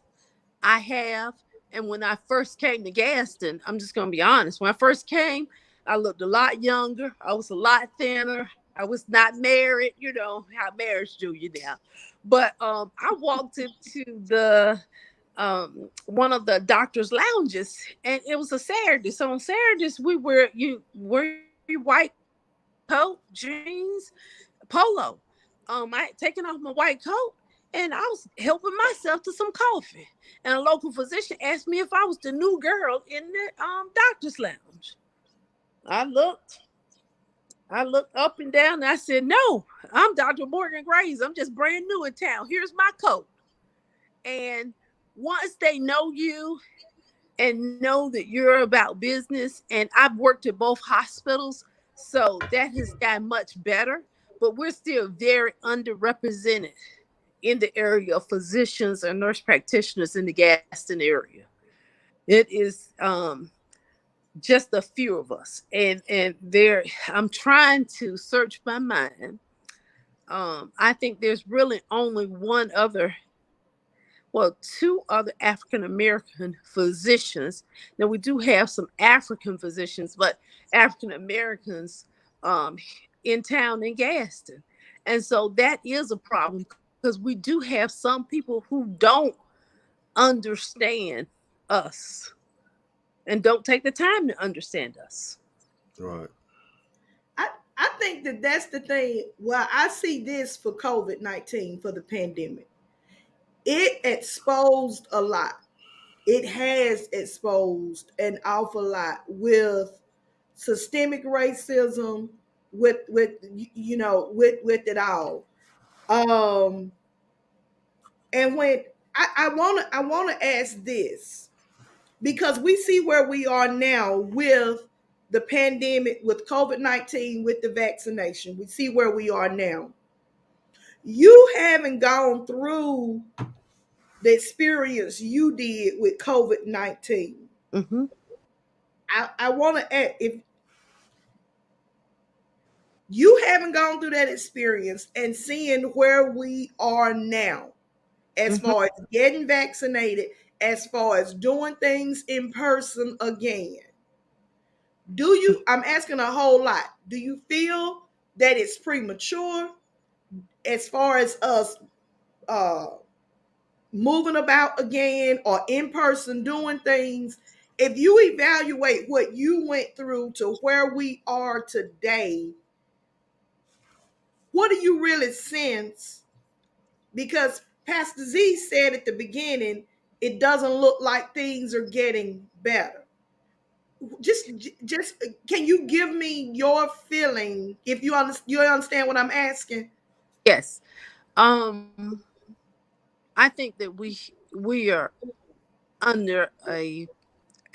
D: I have. And when I first came to Gaston, I'm just going to be honest. When I first came, I looked a lot younger. I was a lot thinner. I was not married. You know how marriage do you now. But I walked into the one of the doctors' lounges, and it was a Saturday. So on Saturdays, you wear your white coat, jeans, polo. I had taken off my white coat and I was helping myself to some coffee. And a local physician asked me if I was the new girl in the doctor's lounge. I looked, I looked up and down and I said, no, I'm Dr. Morgan Graves. I'm just brand new in town. Here's my coat. And once they know you and know that you're about business, and I've worked at both hospitals, so that has gotten much better, but we're still very underrepresented in the area of physicians and nurse practitioners in the Gaston area. It is just a few of us, and there I'm trying to search my mind. I think there's really only one other. well, two other African American physicians. Now we do have some African physicians, but African Americans um, in town in Gaston, and so that is a problem because we do have some people who don't understand us and don't take the time to understand us.
A: Right.
B: I, I think that that's the thing. Well, I see this for COVID-19, for the pandemic. It exposed a lot. It has exposed an awful lot with systemic racism, with with it all. Um, and when I wanna ask this, because we see where we are now with the pandemic, with COVID-19, with the vaccination. We see where we are now. You haven't gone through the experience you did with COVID-19.
D: Mm-hmm.
B: I want to add, if you haven't gone through that experience and seeing where we are now, as
D: Mm-hmm.
B: far as getting vaccinated, as far as doing things in person again, do you, I'm asking a whole lot, do you feel that it's premature as far as us uh moving about again or in person doing things? If you evaluate what you went through to where we are today, what do you really sense? Because Pastor Z said at the beginning, it doesn't look like things are getting better. Just can you give me your feeling, if you understand what I'm asking?
D: Yes. Um, I think that we are under a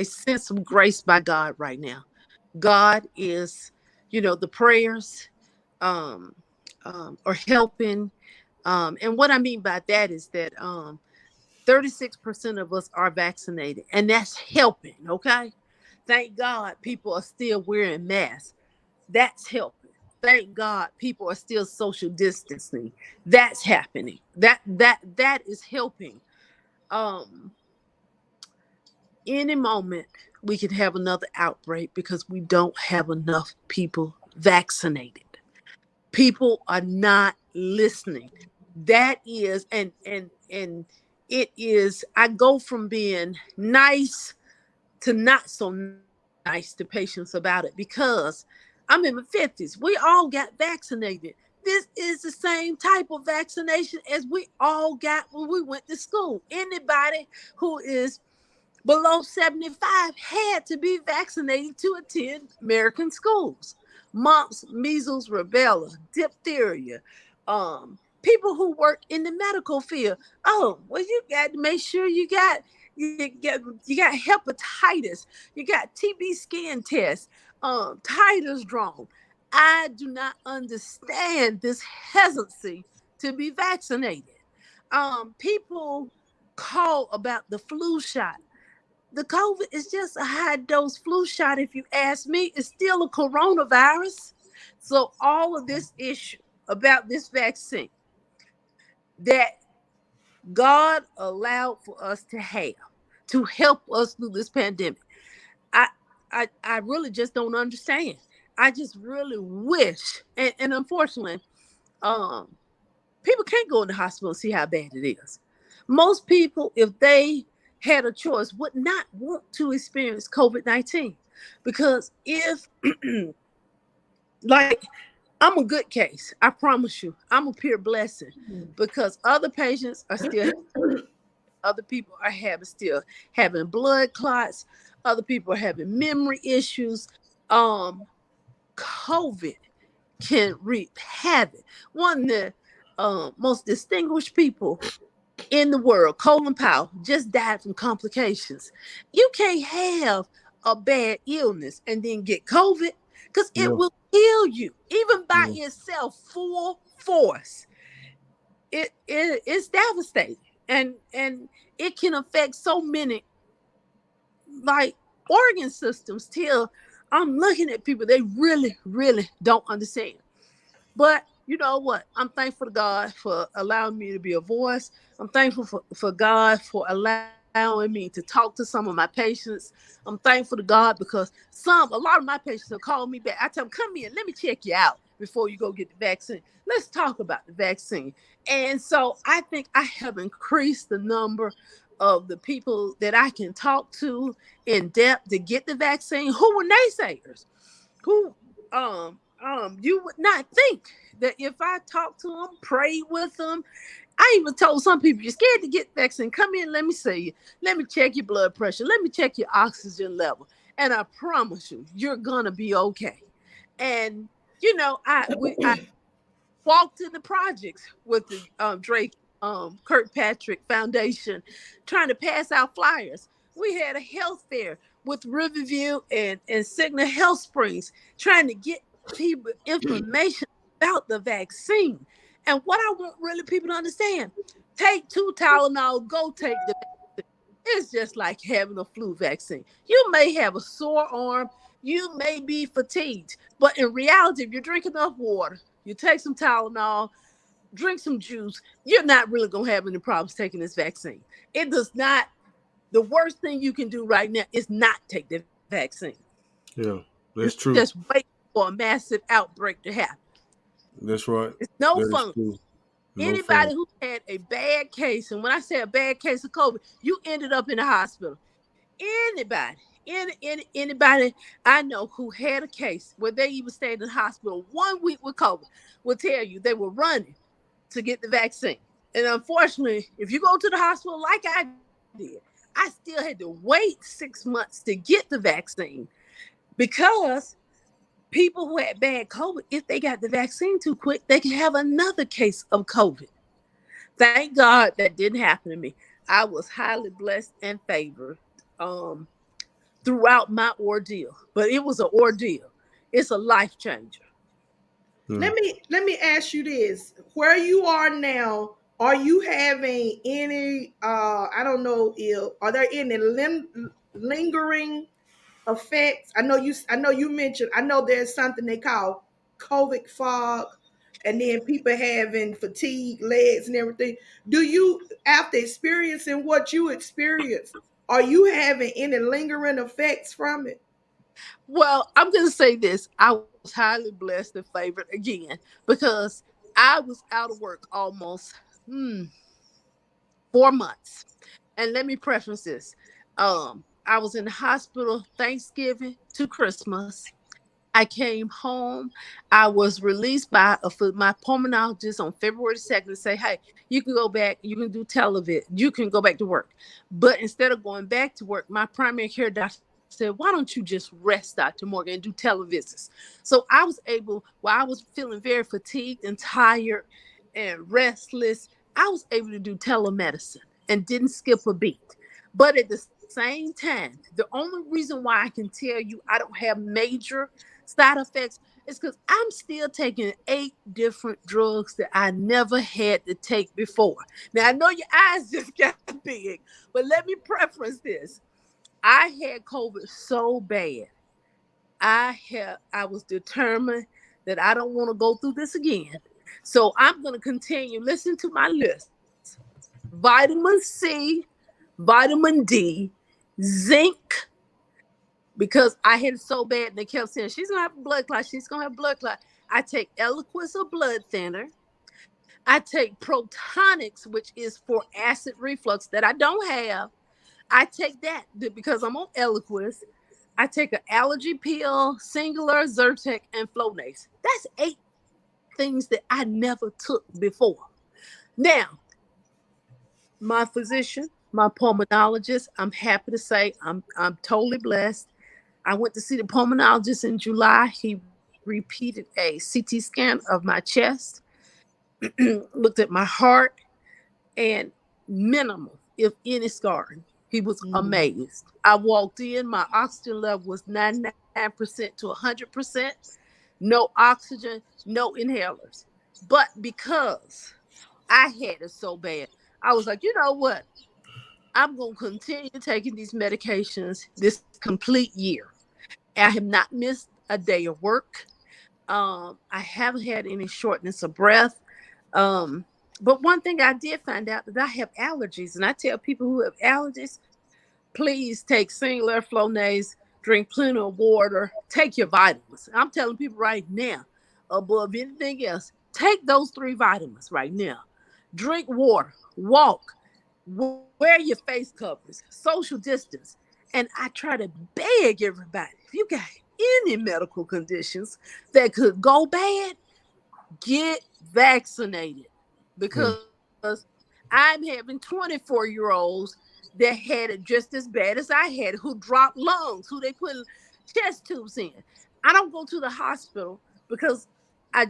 D: sense of grace by God right now. God is, the prayers um, are helping. And what I mean by that is that 36% of us are vaccinated, and that's helping. Okay. Thank God people are still wearing masks. That's helping. Thank God people are still social distancing. That's happening. That is helping. Um, any moment we could have another outbreak because we don't have enough people vaccinated. People are not listening. That is, and it is, I go from being nice to not so nice to patients about it because I'm in my 50s. We all got vaccinated. This is the same type of vaccination as we all got when we went to school. Anybody who is below 75 had to be vaccinated to attend American schools. Mumps, measles, rubella, diphtheria, people who work in the medical field. Oh, well, you got to make sure you got hepatitis, you got TB skin tests, titers drawn. I do not understand this hesitancy to be vaccinated. People call about the flu shot. The COVID is just a high dose flu shot. If you ask me, it's still a coronavirus. So all of this issue about this vaccine that God allowed for us to have to help us through this pandemic, I I really just don't understand. I just really wish, and unfortunately, um, people can't go in the hospital and see how bad it is. Most people, if they had a choice, would not want to experience COVID-19 because if, like, I'm a good case, I promise you, I'm a pure blessing because other patients are still, other people are having still having blood clots, other people are having memory issues. Um, COVID can wreak havoc. One of the most distinguished people in the world, Colin Powell, just died from complications. You can't have a bad illness and then get COVID because it
A: Yeah.
D: will kill you, even by
A: Yeah.
D: itself, full force. It's devastating, and it can affect so many like organ systems. Till I'm looking at people, they really don't understand. But you know what? I'm thankful to God for allowing me to be a voice. I'm thankful for God for allowing me to talk to some of my patients. I'm thankful to God because a lot of my patients have called me back. I tell them, come in, let me check you out before you go get the vaccine. Let's talk about the vaccine. And so I think I have increased the number of the people that I can talk to in depth to get the vaccine who were naysayers, who you would not think that if I talked to them, prayed with them. I even told some people, you're scared to get vaccine, come in, let me see you, let me check your blood pressure, let me check your oxygen level, and I promise you you're gonna be okay. And I walked in the projects with the Drake Kirkpatrick Foundation trying to pass out flyers. We had a health fair with Riverview and Cigna Health Springs trying to get people information about the vaccine. And what I want really people to understand, take 2 Tylenol, go take the vaccine. It's just like having a flu vaccine. You may have a sore arm, you may be fatigued, but in reality, if you drink enough water, you take some Tylenol, drink some juice, you're not really going to have any problems taking this vaccine. It does not, the worst thing you can do right now is not take the vaccine.
A: Yeah,
D: Not
A: that's
D: just
A: true.
D: wait for a massive outbreak to happen.
A: That's right.
D: It's no
A: That is
D: fun.
A: true. No
D: Anybody
A: fun.
D: who had a bad case, and when I say a bad case of COVID, you ended up in the hospital. Anybody I know who had a case where they even stayed in the hospital 1 week with COVID will tell you they were running to get the vaccine. And unfortunately, if you go to the hospital like I did, I still had to wait 6 months to get the vaccine because people who had bad COVID, if they got the vaccine too quick, they can have another case of COVID. Thank God that didn't happen to me. I was highly blessed and favored um, throughout my ordeal, but it was an ordeal. It's a life changer.
A: Hmm.
B: Let me ask you this: where you are now, are you having any? I don't know if are there any lingering effects? I know you mentioned. I know there's something they call COVID fog, and then people having fatigue legs and everything. Do you, after experiencing what you experienced, are you having any lingering effects from it?
D: Well, I'm going to say this. I was highly blessed and favored again because I was out of work almost hmm, 4 months. And let me preface this. I was in the hospital Thanksgiving to Christmas. I came home. I was released by my pulmonologist on February 2nd to say, hey, you can go back, you can do televid, you can go back to work. But instead of going back to work, my primary care doctor said, why don't you just rest, Dr. Morgan, and do televisits? So I was able, while I was feeling very fatigued and tired and restless, I was able to do telemedicine and didn't skip a beat. But at the same time, the only reason why I can tell you I don't have major side effects is because I'm still taking 8 different drugs that I never had to take before. Now, I know your eyes just got big, but let me preference this. I had COVID so bad. I was determined that I don't want to go through this again. So I'm going to continue. Listen to my list: vitamin C, vitamin D, zinc, because I had it so bad and they kept saying, she's going to have a blood clot. She's going to have a blood clot. I take Eliquis, a blood thinner. I take Protonics, which is for acid reflux that I don't have. I take that because I'm on Eliquis. I take an allergy pill, Singular, Zyrtec, and Flonase. That's 8 things that I never took before. Now, my physician, my pulmonologist, I'm happy to say I'm totally blessed. I went to see the pulmonologist in July. He repeated a CT scan of my chest, looked at my heart, and minimal, if any, scarring. He was
B: Mm.
D: amazed. I walked in, my oxygen level was 99% to 100%, no oxygen, no inhalers. But because I had it so bad, I was like, you know what? I'm going to continue taking these medications this complete year. I have not missed a day of work. I haven't had any shortness of breath. Um, but one thing I did find out that I have allergies, and I tell people who have allergies, please take singular Flonase, drink plenty of water, take your vitamins. I'm telling people right now, above anything else, take those three vitamins right now. Drink water, walk, wear your face covers, social distance. And I try to beg everybody, if you got any medical conditions that could go bad, get vaccinated,
A: Yeah.
D: because I'm having 24-year-olds that had it just as bad as I had it, who dropped lungs, who they put chest tubes in. I don't go to the hospital because I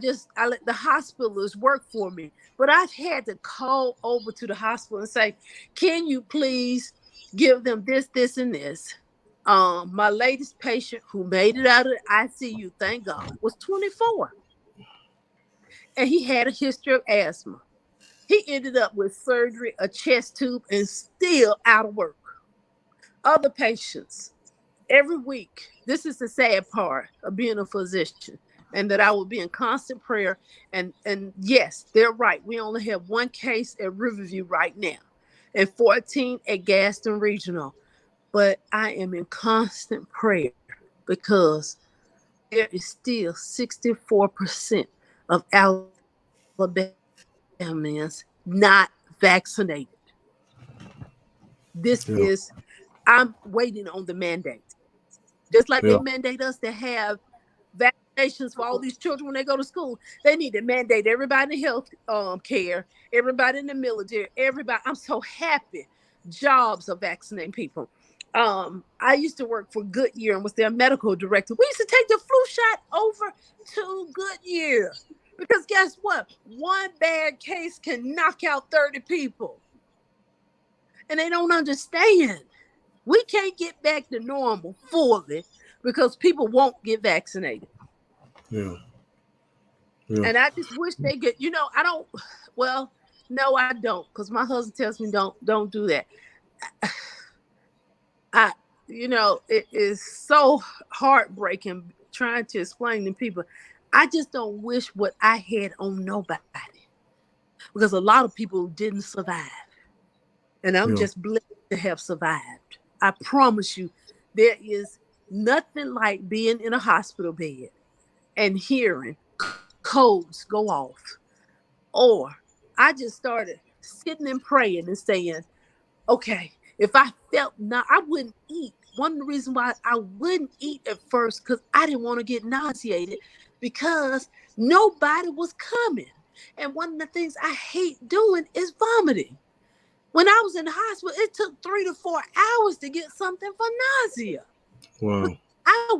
D: let the hospitalists work for me. But I've had to call over to the hospital and say, can you please give them this, this, and this? My latest patient who made it out of the ICU, thank God, was 24, and he had a history of asthma. He ended up with surgery, a chest tube, and still out of work. Other patients, every week, this is the sad part of being a physician, and that I will be in constant prayer. And yes, they're right. We only have one case at Riverview right now and 14 at Gaston Regional. But I am in constant prayer because there is still 64% of Alabamians not vaccinated. This is,
A: Yeah.
D: I'm waiting on the mandate. Just like they
A: Yeah.
D: mandate us to have vaccinations for all these children when they go to school, they need to mandate everybody in health care, everybody in the military, everybody. I'm so happy jobs are vaccinating people. I used to work for Goodyear and was their medical director. We used to take the flu shot over to Goodyear because guess what? One bad case can knock out 30 people, and they don't understand. We can't get back to normal fully because people won't get vaccinated.
A: Yeah. Yeah.
D: And I just wish they could, I don't, well, no, I don't, because my husband tells me don't do that. I, it is so heartbreaking trying to explain to people. I just don't wish what I had on nobody, because a lot of people didn't survive. And I'm
A: Yeah.
D: just blessed to have survived. I promise you, there is nothing like being in a hospital bed and hearing codes go off. Or I just started sitting and praying and saying, okay, if I felt not, I wouldn't eat. One of the reasons why I wouldn't eat at first, because I didn't want to get nauseated, because nobody was coming. And one of the things I hate doing is vomiting. When I was in the hospital, it took 3 to 4 hours to get something for nausea. But
A: Wow.
D: I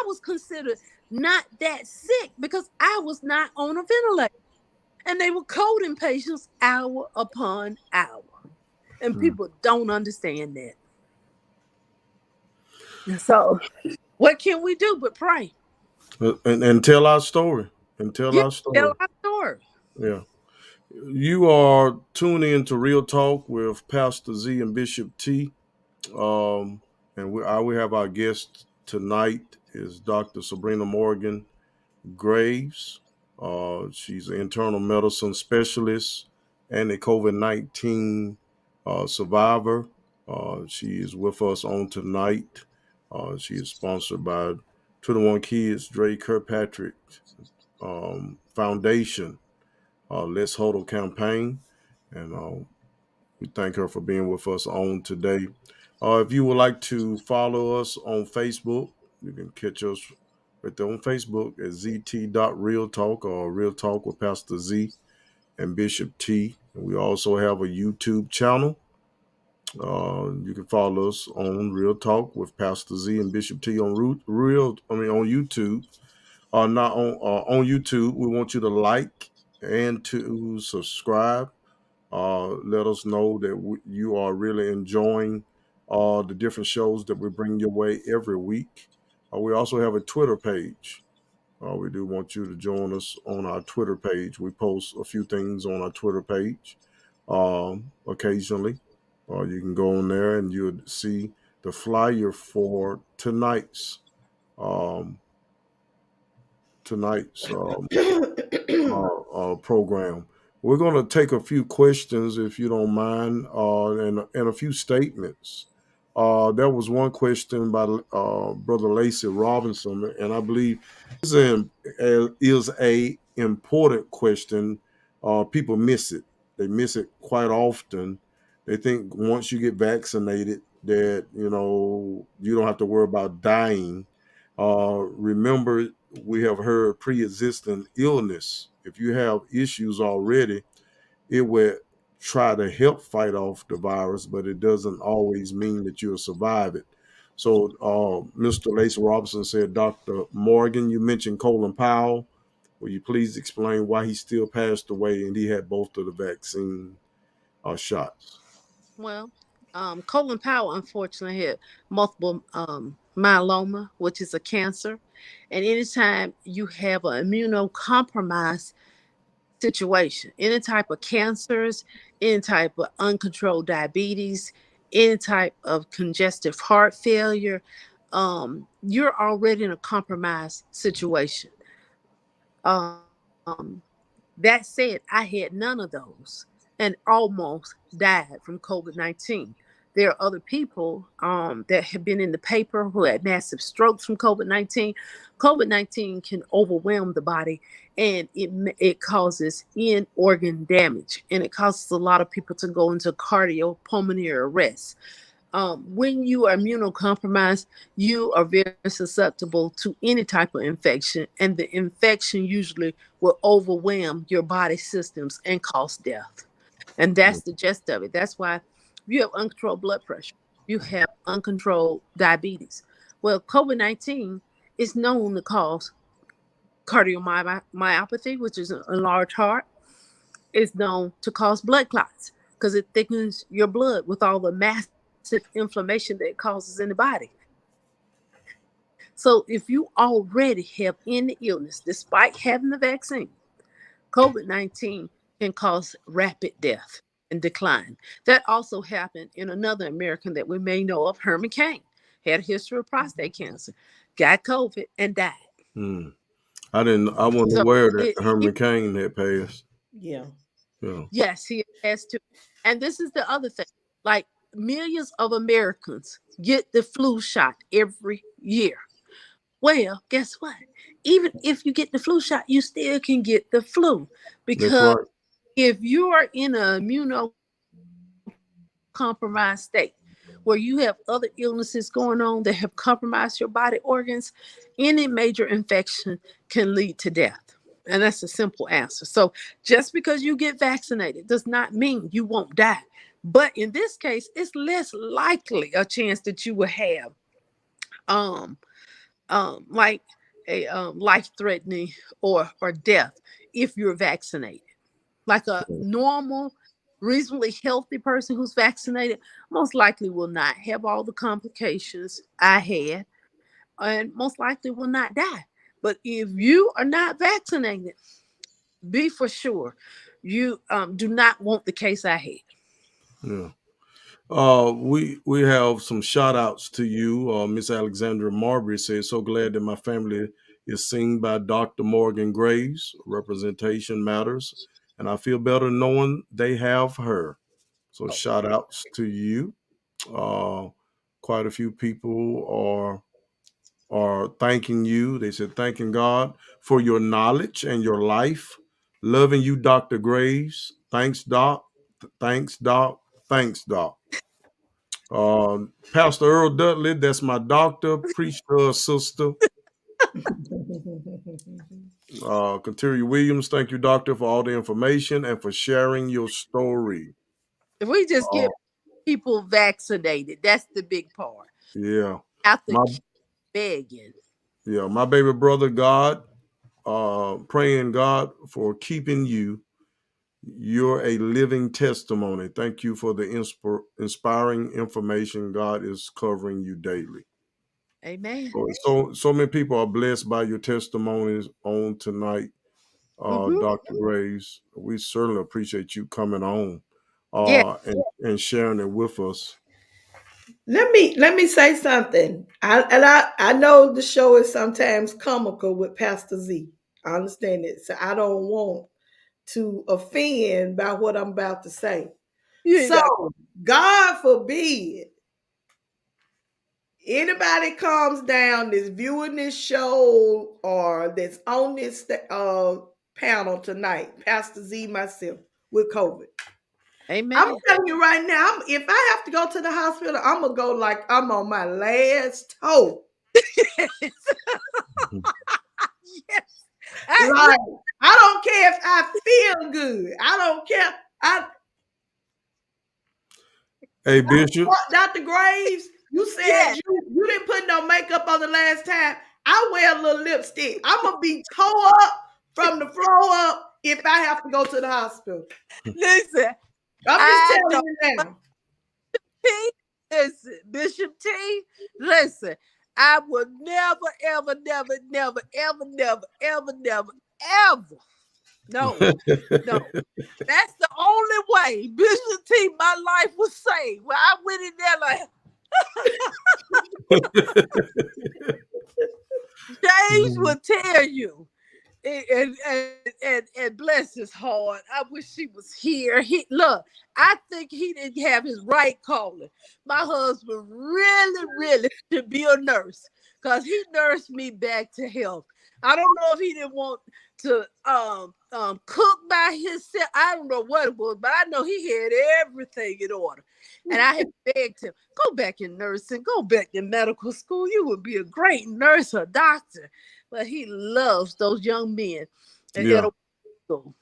D: was considered not that sick because I was not on a ventilator. And they were coding patients hour upon hour. And
A: Mm.
D: people don't understand that. So what can we do but pray?
A: And tell our story. And tell
D: Yeah,
A: our
D: tell
A: story.
D: our story.
A: Yeah. You are tuning into Real Talk with Pastor Z and Bishop T. And we have our guest tonight is Dr. Sabrina Morgan Graves. She's an internal medicine specialist and a COVID-19 survivor. She is with us on tonight. She is sponsored by 21 Kids Dre Kirkpatrick Foundation, Let's Hodl campaign. And we thank her for being with us on today. If you would like to follow us on Facebook, you can catch us right there on Facebook at zt.realtalk or Real Talk with Pastor Z and Bishop T. And we also have a YouTube channel. You can follow us on Real Talk with Pastor Z and Bishop T on on YouTube. Not on YouTube. We want you to like and to subscribe. Let us know that you are really enjoying the different shows that we bring your way every week. We also have a Twitter page. We do want you to join us on our Twitter page. We post a few things on our Twitter page occasionally. You can go on there and you'll see the flyer for tonight's um, tonight's program. We're going to take a few questions, if you don't mind, and a few statements. There was one question by Brother Lacey Robinson, and I believe is a important question. People miss it. They miss it quite often. They think once you get vaccinated that you don't have to worry about dying. Remember, we have heard pre-existing illness. If you have issues already, it will try to help fight off the virus, but it doesn't always mean that you'll survive it. So, Mr. Lacey Robinson said, Dr. Morgan, you mentioned Colin Powell. Will you please explain why he still passed away and he had both of the vaccine shots?
D: Well, Colin Powell unfortunately had multiple myeloma, which is a cancer. And anytime you have an immunocompromised situation, any type of cancers, any type of uncontrolled diabetes, any type of congestive heart failure, you're already in a compromised situation. Um, that said, I had none of those and almost died from COVID 19. There are other people that have been in the paper who had massive strokes from COVID 19. COVID 19 can overwhelm the body and it causes in organ damage and it causes a lot of people to go into cardiopulmonary arrest. When you are immunocompromised, you are very susceptible to any type of infection, and the infection usually will overwhelm your body systems and cause death. And that's the gist of it. That's why you have uncontrolled blood pressure, you have uncontrolled diabetes. Well, COVID 19 is known to cause cardiomyopathy, which is a large heart, is known to cause blood clots because it thickens your blood with all the massive inflammation that it causes in the body. So if you already have any illness, despite having the vaccine, COVID 19 can cause rapid death and decline. That also happened in another American that we may know of, Herman Cain. Had a history of prostate cancer, got COVID, and died.
A: Hmm. I wasn't
D: So
A: aware that Herman Cain had passed.
B: Yeah.
A: Yeah.
D: yes, he has to. And this is the other thing. Like millions of Americans get the flu shot every year. Well, guess what? Even if you get the flu shot, you still can get the flu
A: That's
D: because
A: right.
D: if you are in an immunocompromised state where you have other illnesses going on that have compromised your body organs, any major infection can lead to death. And that's a simple answer. So just because you get vaccinated does not mean you won't die. But in this case, it's less likely a chance that you will have um like a life threatening or death if you're vaccinated. Like a normal, reasonably healthy person who's vaccinated most likely will not have all the complications I had and most likely will not die. But if you are not vaccinated, be for sure you do not want the case I had.
A: Yeah. We have some shout outs to you. Miss Alexandra Marbury says, so glad that my family is seen by Dr. Morgan Graves. Representation matters. And I feel better knowing they have her. So shout outs to you. Uh, Quite a few people are thanking you. They said, thanking God for your knowledge and your life. Loving you, Dr. Graves. Thanks, Doc. Thanks, Doc. Thanks, Doc. Pastor Earl Dudley, that's my doctor, preacher, sister. Kateria Williams, thank you, doctor, for all the information and for sharing your story.
D: If we just
A: Uh,
D: get people vaccinated, that's the big part.
A: yeah,
D: After
A: my
D: begging.
A: my baby brother, God, praying God for keeping you. You're a living testimony. Thank you for the inspiring information. God is covering you daily.
D: Amen.
A: So many people are blessed by your testimonies on tonight,
D: Mm-hmm.
A: Dr. Graves. We certainly appreciate you coming on
D: Yeah.
A: and sharing it with us.
B: Let me say something. I know the show is sometimes comical with Pastor Z. I understand it. So I don't want to offend by what I'm about to say.
D: You ain't
B: So
D: got
B: God forbid anybody comes down that's viewing this show or that's on this panel tonight, Pastor Z, myself, with COVID. I'm
D: amen.
B: telling you right now, if I have to go to the hospital, I'm gonna go like I'm on my last toe.
D: Yes. Yes.
B: Like I don't care if I feel good. I don't care. I
A: Hey, Bishop.
B: Dr. Graves, you said
D: Yes.
B: you didn't put no makeup on the last time. I wear a little lipstick. I'm gonna be toe up from the floor up if I have to go to the hospital.
D: Listen,
B: I'm just
D: I
B: telling
D: don't.
B: you now.
D: T, listen, Bishop T, listen. I would never, ever, never, never, ever, never, ever, never, ever. No, no. That's the only way Bishop T, my life was saved. When I went in there like James would tell you. And bless his heart. I wish he was here. He look, I think he didn't have his right calling. My husband really, really should be a nurse because he nursed me back to health. I don't know if he didn't want to cook by himself. I don't know what it was, but I know he had everything in order. And I had begged him, go back in nursing, go back in medical school. You would be a great nurse or doctor. But he loves those young men at
A: Yeah.
D: a school.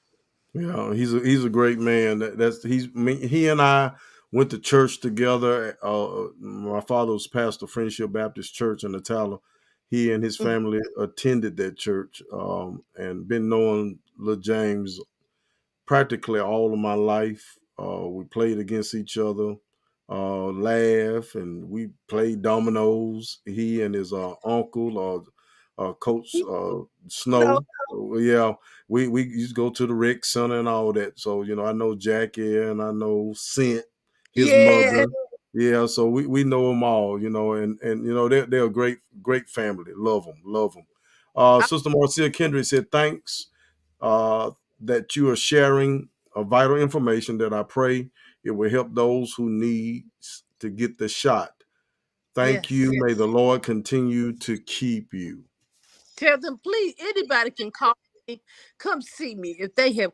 A: Yeah, he's a great man. That's he's me. He and I went to church together. My father was pastor of Friendship Baptist Church in Atala. He and his
D: Mhm.
A: family attended that church, and been knowing little James practically all of my life. We played against each other, laugh, and we played dominoes. He and his uncle, Coach
D: No,
A: Snow. Yeah, we used to go to the rec center and all that. So I know Jackie and I know Cent, his
D: yeah,
A: mother. Yeah, so we know them all. And they're a great family. Love them, love them.
D: I-
A: Sister Marcia Kendrick said thanks uh, that you are sharing vital information that I pray it will help those who need to get the shot. Thank you.
D: yes.
A: May the Lord continue to keep you.
D: Tell them, please, anybody can call me, come see me if they have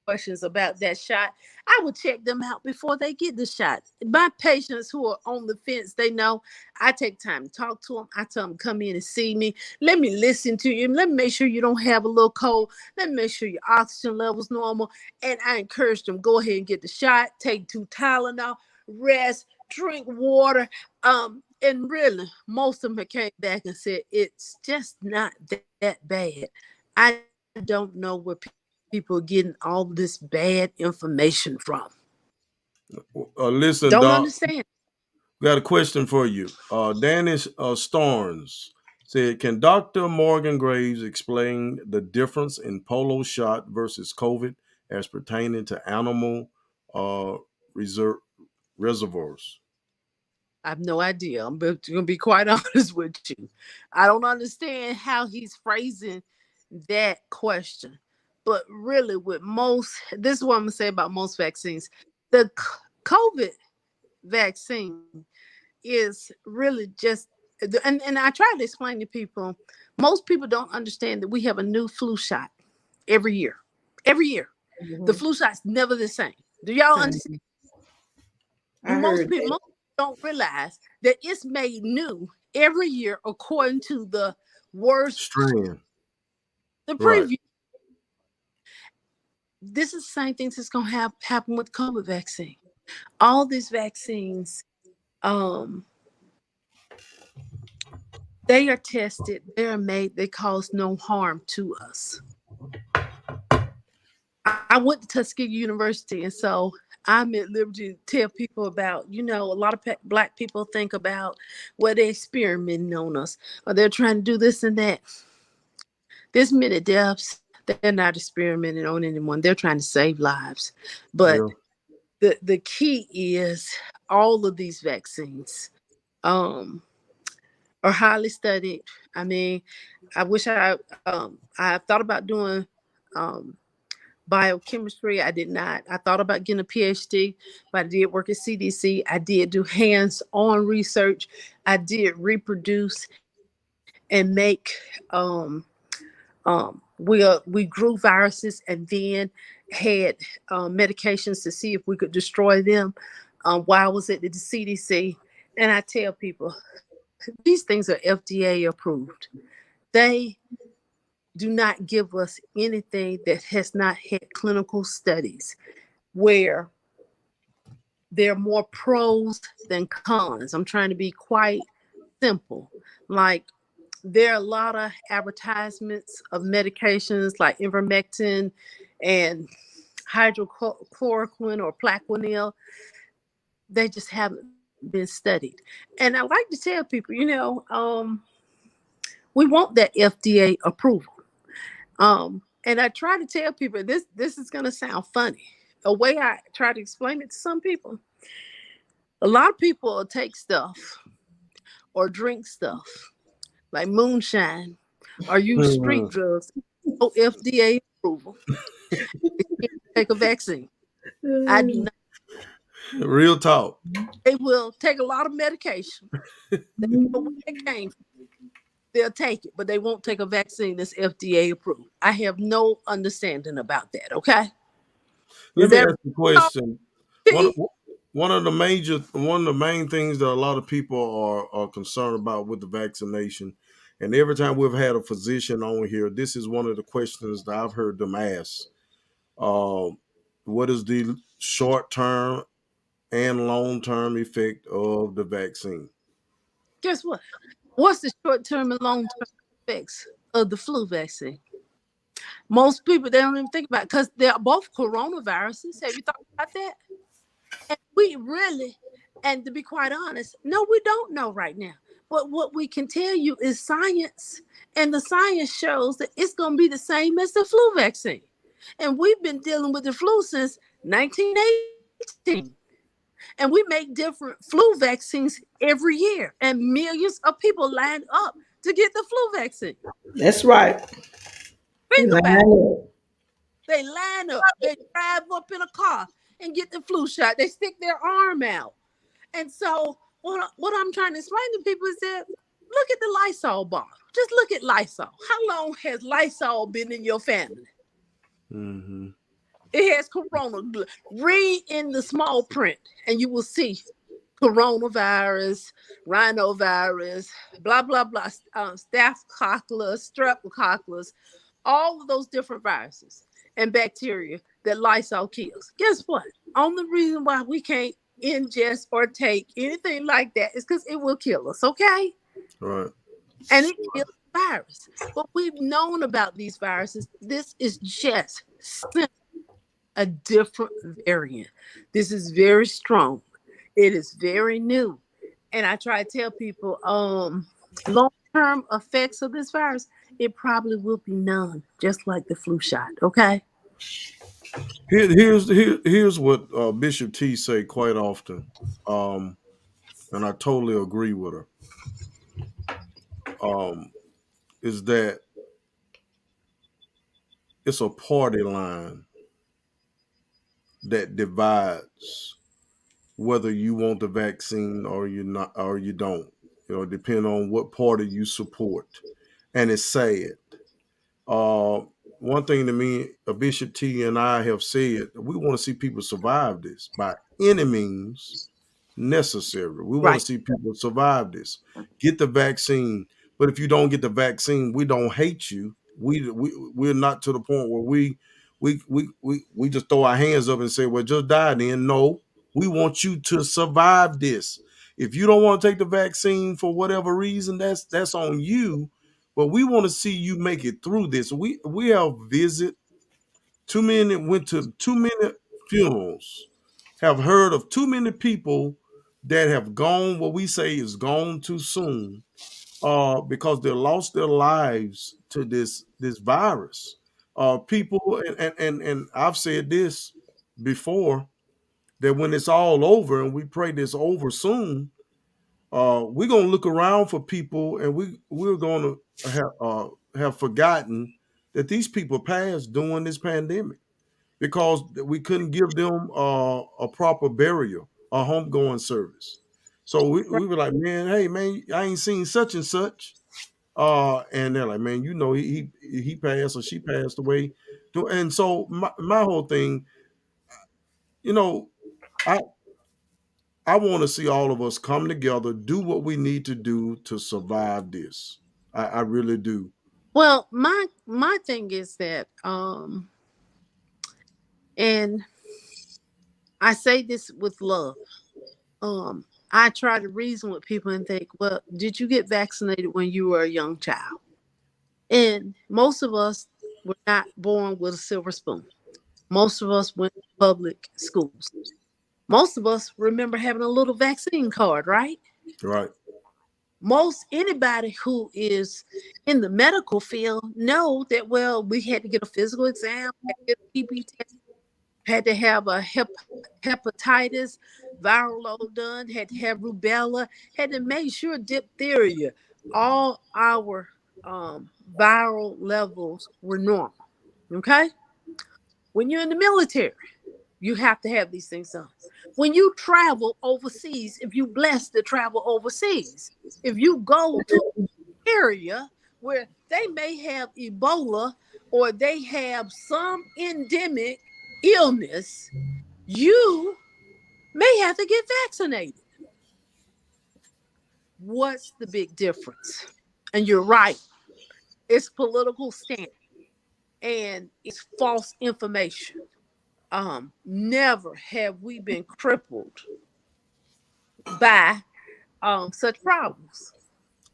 D: questions about that shot. I will check them out before they get the shot. My patients who are on the fence, they know I take time to talk to them. I tell them, come in and see me. Let me listen to you. Let me make sure you don't have a little cold. Let me make sure your oxygen level's normal. And I encourage them, go ahead and get the shot. Take 2 Tylenol, rest, drink water. And really, most of them came back and said, it's just not that bad. I don't know where people are getting all this bad information from.
A: Listen,
D: Don't
A: Doc,
D: understand.
A: got a question for you. Danish Starnes said, can Dr. Morgan Graves explain the difference in polo shot versus COVID as pertaining to animal uh, reserve reservoirs?
D: I have no idea. I'm going to be quite honest with you. I don't understand how he's phrasing that question. But really, with most, this is what I'm going to say about most vaccines. The COVID vaccine is really just, and I try to explain to people, most people don't understand that we have a new flu shot every year. Every year. The
B: Mhm.
D: flu shot's never the same. Do y'all
B: Same.
D: understand?
B: I heard
D: Most
B: that.
D: don't realize that it's made new every year according to the worst,
A: Strand.
D: the
A: Right.
D: preview. This is the same thing that's going to happen with COVID vaccine. All these vaccines, um, they are tested, they are made, they cause no harm to us. I went to Tuskegee University, and so I'm at liberty to tell people about, a lot of black people think about where they're experimenting on us or they're trying to do this and that. There's many deaths they're not experimenting on anyone. They're trying to save lives. But
A: Yeah.
D: the key is all of these vaccines um, are highly studied. I mean, I wish I thought about doing um, biochemistry. I did not. I thought about getting a PhD, but I did work at CDC. I did do hands-on research. I did reproduce and make um, we grew viruses and then had medications to see if we could destroy them while I was at the CDC. And I tell people, these things are FDA approved. They do not give us anything that has not had clinical studies where there are more pros than cons. I'm trying to be quite simple. Like, there are a lot of advertisements of medications like ivermectin and hydrochloroquine or plaquenil. They just haven't been studied. And I like to tell people, we want that FDA approval. And I try to tell people this is going to sound funny. A way I try to explain it to some people, a lot of people will take stuff or drink stuff like moonshine or use street
A: Mhm.
D: drugs, no FDA approval. They can't take a vaccine. I do not.
A: Real talk.
D: They will take a lot of medication. They know where it came from. They'll take it, but they won't take a vaccine that's FDA approved. I have no understanding about that. Okay,
A: Let
D: is
A: me
D: that
A: ask you a question. One
D: okay?
A: one of the main things that a lot of people are concerned about with the vaccination, and every time we've had a physician on here, this is one of the questions that I've heard them ask. Um, what is the short term and long term effect of the vaccine?
D: Guess what? What's the short term and long term effects of the flu vaccine? Most people they don't even think about it because they're both coronaviruses. Have you thought about that? And we really, and to be quite honest, no, we don't know right now. But what we can tell you is science, and the science shows that it's going to be the same as the flu vaccine. And we've been dealing with the flu since 1918. And we make different flu vaccines every year, and millions of people line up to get the flu vaccine.
B: That's right. They
D: Think
B: line
D: about it.
B: up.
D: They line up, they drive up in a car and get the flu shot. They stick their arm out. And so, what I'm trying to explain to people is that look at the Lysol bottle. Just look at Lysol. How long has Lysol been in your family?
A: Hmm.
D: It has corona. Read in the small print, and you will see coronavirus, rhinovirus, blah blah blah, staphylococcus, streptococcus, all of those different viruses and bacteria that Lysol kills. Guess what? Only reason why we can't ingest or take anything like that is because it will kill us. Okay,
A: Right.
D: and it kills the virus. But we've known about these viruses. This is just a different variant. This is very strong. It is very new. And I try to tell people, long-term effects of this virus, it probably will be none, just like the flu shot. Okay.
A: Here's what Bishop T say quite often, um, and I totally agree with her. Um, is that it's a party line that divides whether you want the vaccine or you not or you don't. Depending on what party you support, and it's sad. Uh, One thing to me, Bishop T and I have said, we want to see people survive this by any means necessary. We want
D: Right.
A: to see people survive this. Get the vaccine. But if you don't get the vaccine, we don't hate you. We're not to the point where we just throw our hands up and say, well, just die then. No, we want you to survive this. If you don't want to take the vaccine for whatever reason, that's on you. But we want to see you make it through this. We have visit too many went to too many funerals, have heard of too many people that have gone, what we say is gone too soon, because they lost their lives to this virus. People, and I've said this before, that when it's all over, and we pray this over soon, we're gonna look around for people, and we're gonna have forgotten that these people passed during this pandemic because we couldn't give them a proper burial, a homegoing service. So
D: Right.
A: we were like, man, hey man, I ain't seen such and such. And they're like, man, you know, he passed or she passed away. And so my whole thing, you know, I I want to see all of us come together, do what we need to do to survive this. I really do.
D: Well, my thing is that and I say this with love. I try to reason with people and think, well, did you get vaccinated when you were a young child? And most of us were not born with a silver spoon. Most of us went to public schools. Most of us remember having a little vaccine card, right?
A: Right.
D: Most anybody who is in the medical field know that, well, we had to get a physical exam, had to get a TB test, had to have a hepatitis viral load done, had to have rubella, had to make sure diphtheria, all our viral levels were normal. Okay? When you're in the military, you have to have these things done. When you travel overseas, if you blessed to travel overseas, if you go to an area where they may have Ebola or they have some endemic illness, you may have to get vaccinated. What's the big difference? And you're right, it's political stand and it's false information. Never have we been crippled by such problems.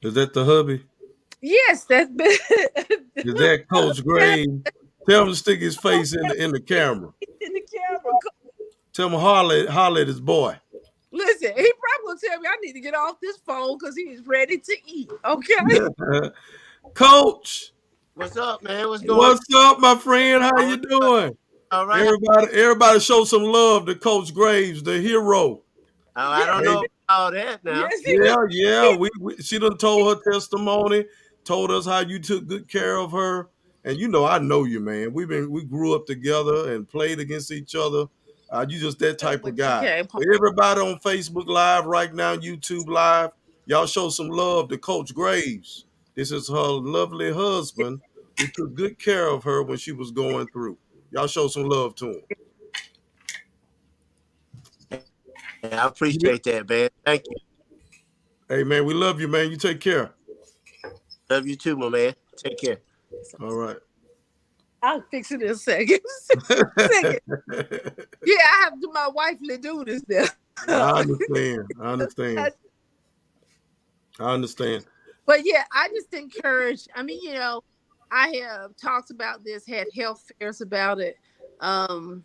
A: Is that the hubby?
D: Yes, that's been
A: Is that Coach Gray? Tell him to stick his face in the camera.
D: in the camera.
A: Tell him holler at his boy.
D: Listen, he probably gonna tell me I need to get off this phone because he's ready to eat. Okay.
A: Coach,
E: What's up, man? What's going
A: what's up, my friend? How
E: on?
A: you doing?
E: All right.
A: Everybody show some love to Coach Graves, the hero.
E: I
D: Yes,
E: don't
A: Hey,
E: know about all that now.
D: yes, he
A: yeah,
D: will.
A: yeah. She done told her testimony, told us how you took good care of her. And you know, I know you, man. We grew up together and played against each other. You just that type of
D: When she
A: guy.
D: came home.
A: But everybody on Facebook Live right now, YouTube Live, y'all show some love to Coach Graves. This is her lovely husband who took good care of her when she was going through. Y'all show some love to him.
E: Yeah, I appreciate that, man. Thank you.
A: Hey, man, we love you, man. You take care.
E: Love you too, my man. Take care.
A: All right.
D: I'll fix it in a second. Second. Yeah, I have to do my wifely duties there.
A: I understand. I understand. I understand.
D: But yeah, I just encourage. I mean, I have talked about this, had health fairs about it. Um,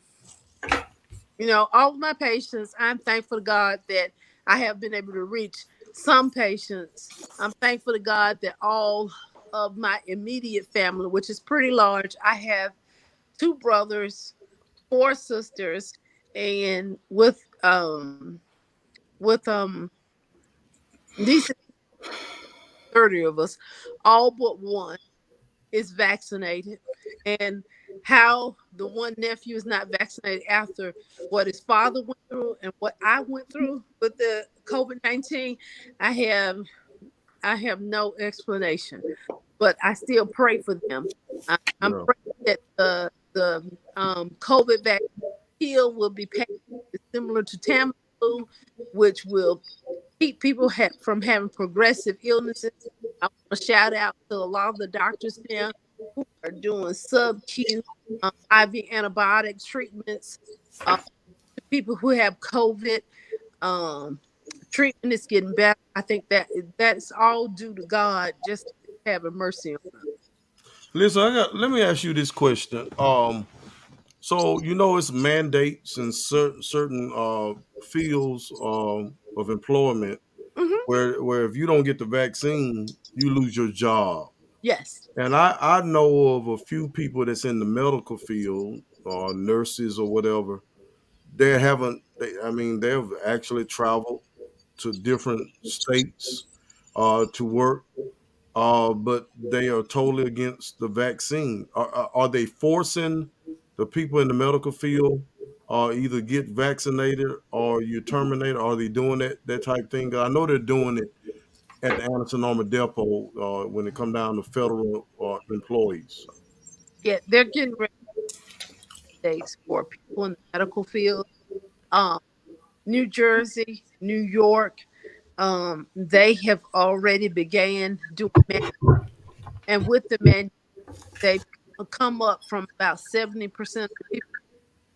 D: all of my patients, I'm thankful to God that I have been able to reach some patients. I'm thankful to God that all of my immediate family, which is pretty large, I have two brothers, four sisters, and with these 30 of us, all but one is vaccinated. And how the one nephew is not vaccinated after what his father went through and what I went through with the COVID-19, I have I have no explanation. But I still pray for them. I'm
A: Yeah.
D: praying that the COVID vaccine pill will be paid similar to Tamiflu, which will keep people from having progressive illnesses. I want to shout out to a lot of the doctors now who are doing sub-Q IV antibiotic treatments. To people who have COVID, um, treatment is getting better. I think that's all due to God just having mercy on us.
A: Listen, let me ask you this question. So you know it's mandates in certain fields of employment
D: Hmm.
A: where if you don't get the vaccine, you lose your job.
D: Yes.
A: And I know of a few people that's in the medical field, nurses or whatever, they haven't. I mean, they've actually traveled to different states to work, but they are totally against the vaccine. Are they forcing the people in the medical field either get vaccinated or you terminate? Are they doing that type thing? 'Cause I know they're doing it at the Anderson Armour Depot when it come down to federal employees.
D: Yeah, they're getting ready dates for people in the medical field. Um, New Jersey, New York, they have already began doing and with the man, they come up from about 70% of the people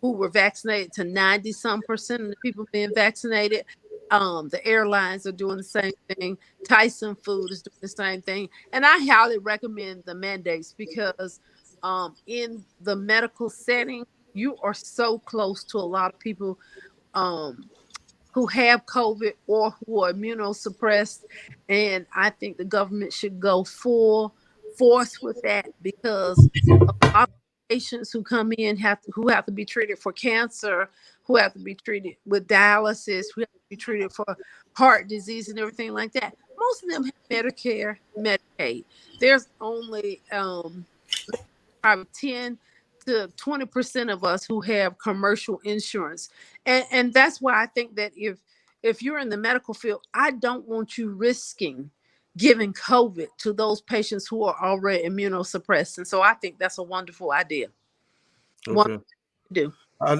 D: who were vaccinated to 90 some percent of the people being vaccinated. The airlines are doing the same thing. Tyson Food is doing the same thing. And I highly recommend the mandates because in the medical setting, you are so close to a lot of people um, who have COVID or who are immunosuppressed. And I think the government should go full force with that because a lot of patients who come in who have to be treated for cancer, who have to be treated with dialysis, who have to be treated for heart disease and everything like that. Most of them have Medicare, Medicaid. There's only probably 10 to 20% of us who have commercial insurance. And that's why I think that if you're in the medical field, I don't want you risking giving COVID to those patients who are already immunosuppressed. And so I think that's a wonderful idea. Wonderful
A: Okay.
D: to do.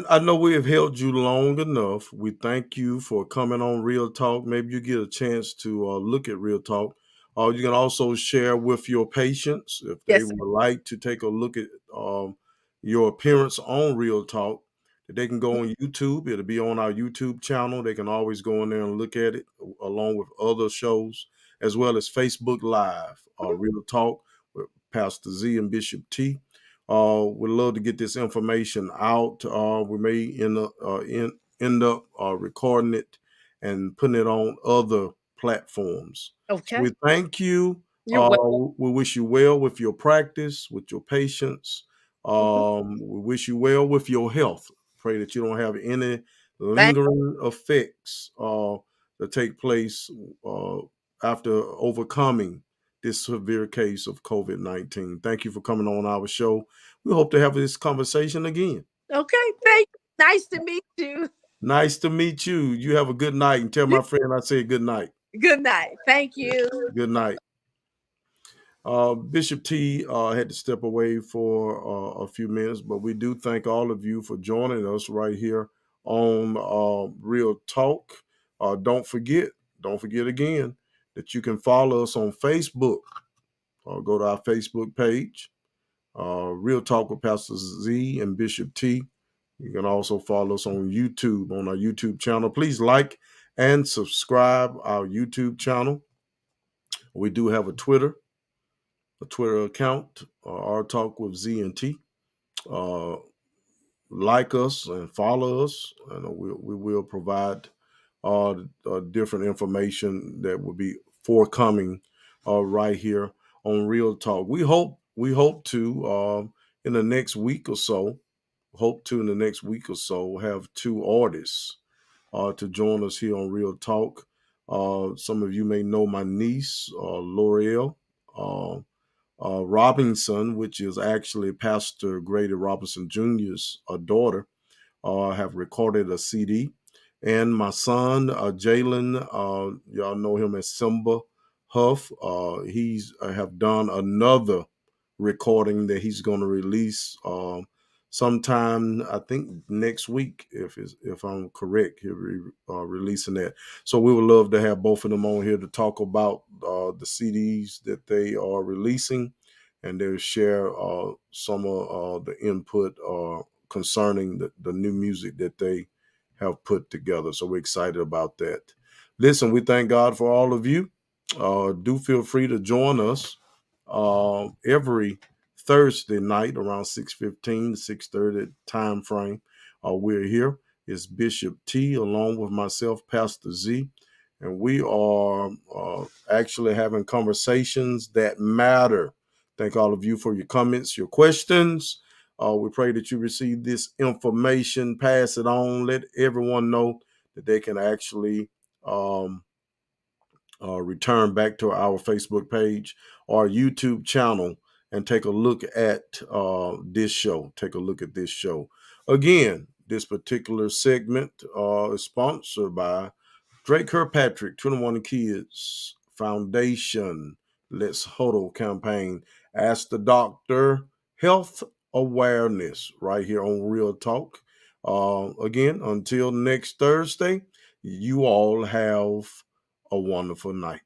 A: I know we have held you long enough. We thank you for coming on Real Talk. Maybe you get a chance to look at Real Talk. You can also share with your patients if they
D: Yes.
A: would like to take a look at your appearance on Real Talk. They can go on YouTube. It'll be on our YouTube channel. They can always go in there and look at it along with other shows, as well as Facebook Live, Real Talk with Pastor Z and Bishop T. We'd love to get this information out. We may end up recording it and putting it on other platforms. So
D: Okay.
A: we thank you.
D: You're welcome.
A: We wish you well with your practice, with your patients.
D: Mhm.
A: We wish you well with your health. Pray that you don't have any
D: Thank
A: lingering effects that take place uh, after overcoming this severe case of COVID-19. Thank you for coming on our show. We hope to have this conversation again.
D: Okay. Thank you. Nice to meet you.
A: Nice to meet you. You have a good night and tell my friend I said good night.
D: Good night. Thank you.
A: Good night. Bishop T had to step away for a few minutes, but we do thank all of you for joining us right here on Real Talk. Don't forget again that you can follow us on Facebook. Go to our Facebook page, Real Talk with Pastor Z and Bishop T. You can also follow us on YouTube, on our YouTube channel. Please like and subscribe our YouTube channel. We do have a Twitter account, our Talk with Z and T. Uh, like us and follow us, and we will provide different information that will be forthcoming right here on Real Talk. We hope to in the next week or so, have two artists to join us here on Real Talk. Some of you may know my niece, L'Oreal Robinson, which is actually Pastor Grady Robinson Jr.'s daughter, have recorded a CD. And my son, Jalen, y'all know him as Simba Huff. He's have done another recording that he's going to release sometime, I think next week, if I'm correct. He'll be releasing that. So we would love to have both of them on here to talk about the CDs that they are releasing, and they'll share some of the input concerning the new music that they have put together. So we're excited about that. Listen, we thank God for all of you. Do feel free to join us every Thursday night around 6:15 to 6:30 time frame. We're here. It's Bishop T along with myself, Pastor Z, and we are actually having conversations that matter. Thank all of you for your comments, your questions. We pray that you receive this information, pass it on, let everyone know that they can actually return back to our Facebook page or YouTube channel and take a look at this show. Take a look at this show. Again, this particular segment is sponsored by Drake Kirkpatrick, 21 Kids Foundation, Let's Huddle campaign, Ask the Doctor, Health Awareness, right here on Real Talk. Again, until next Thursday, you all have a wonderful night.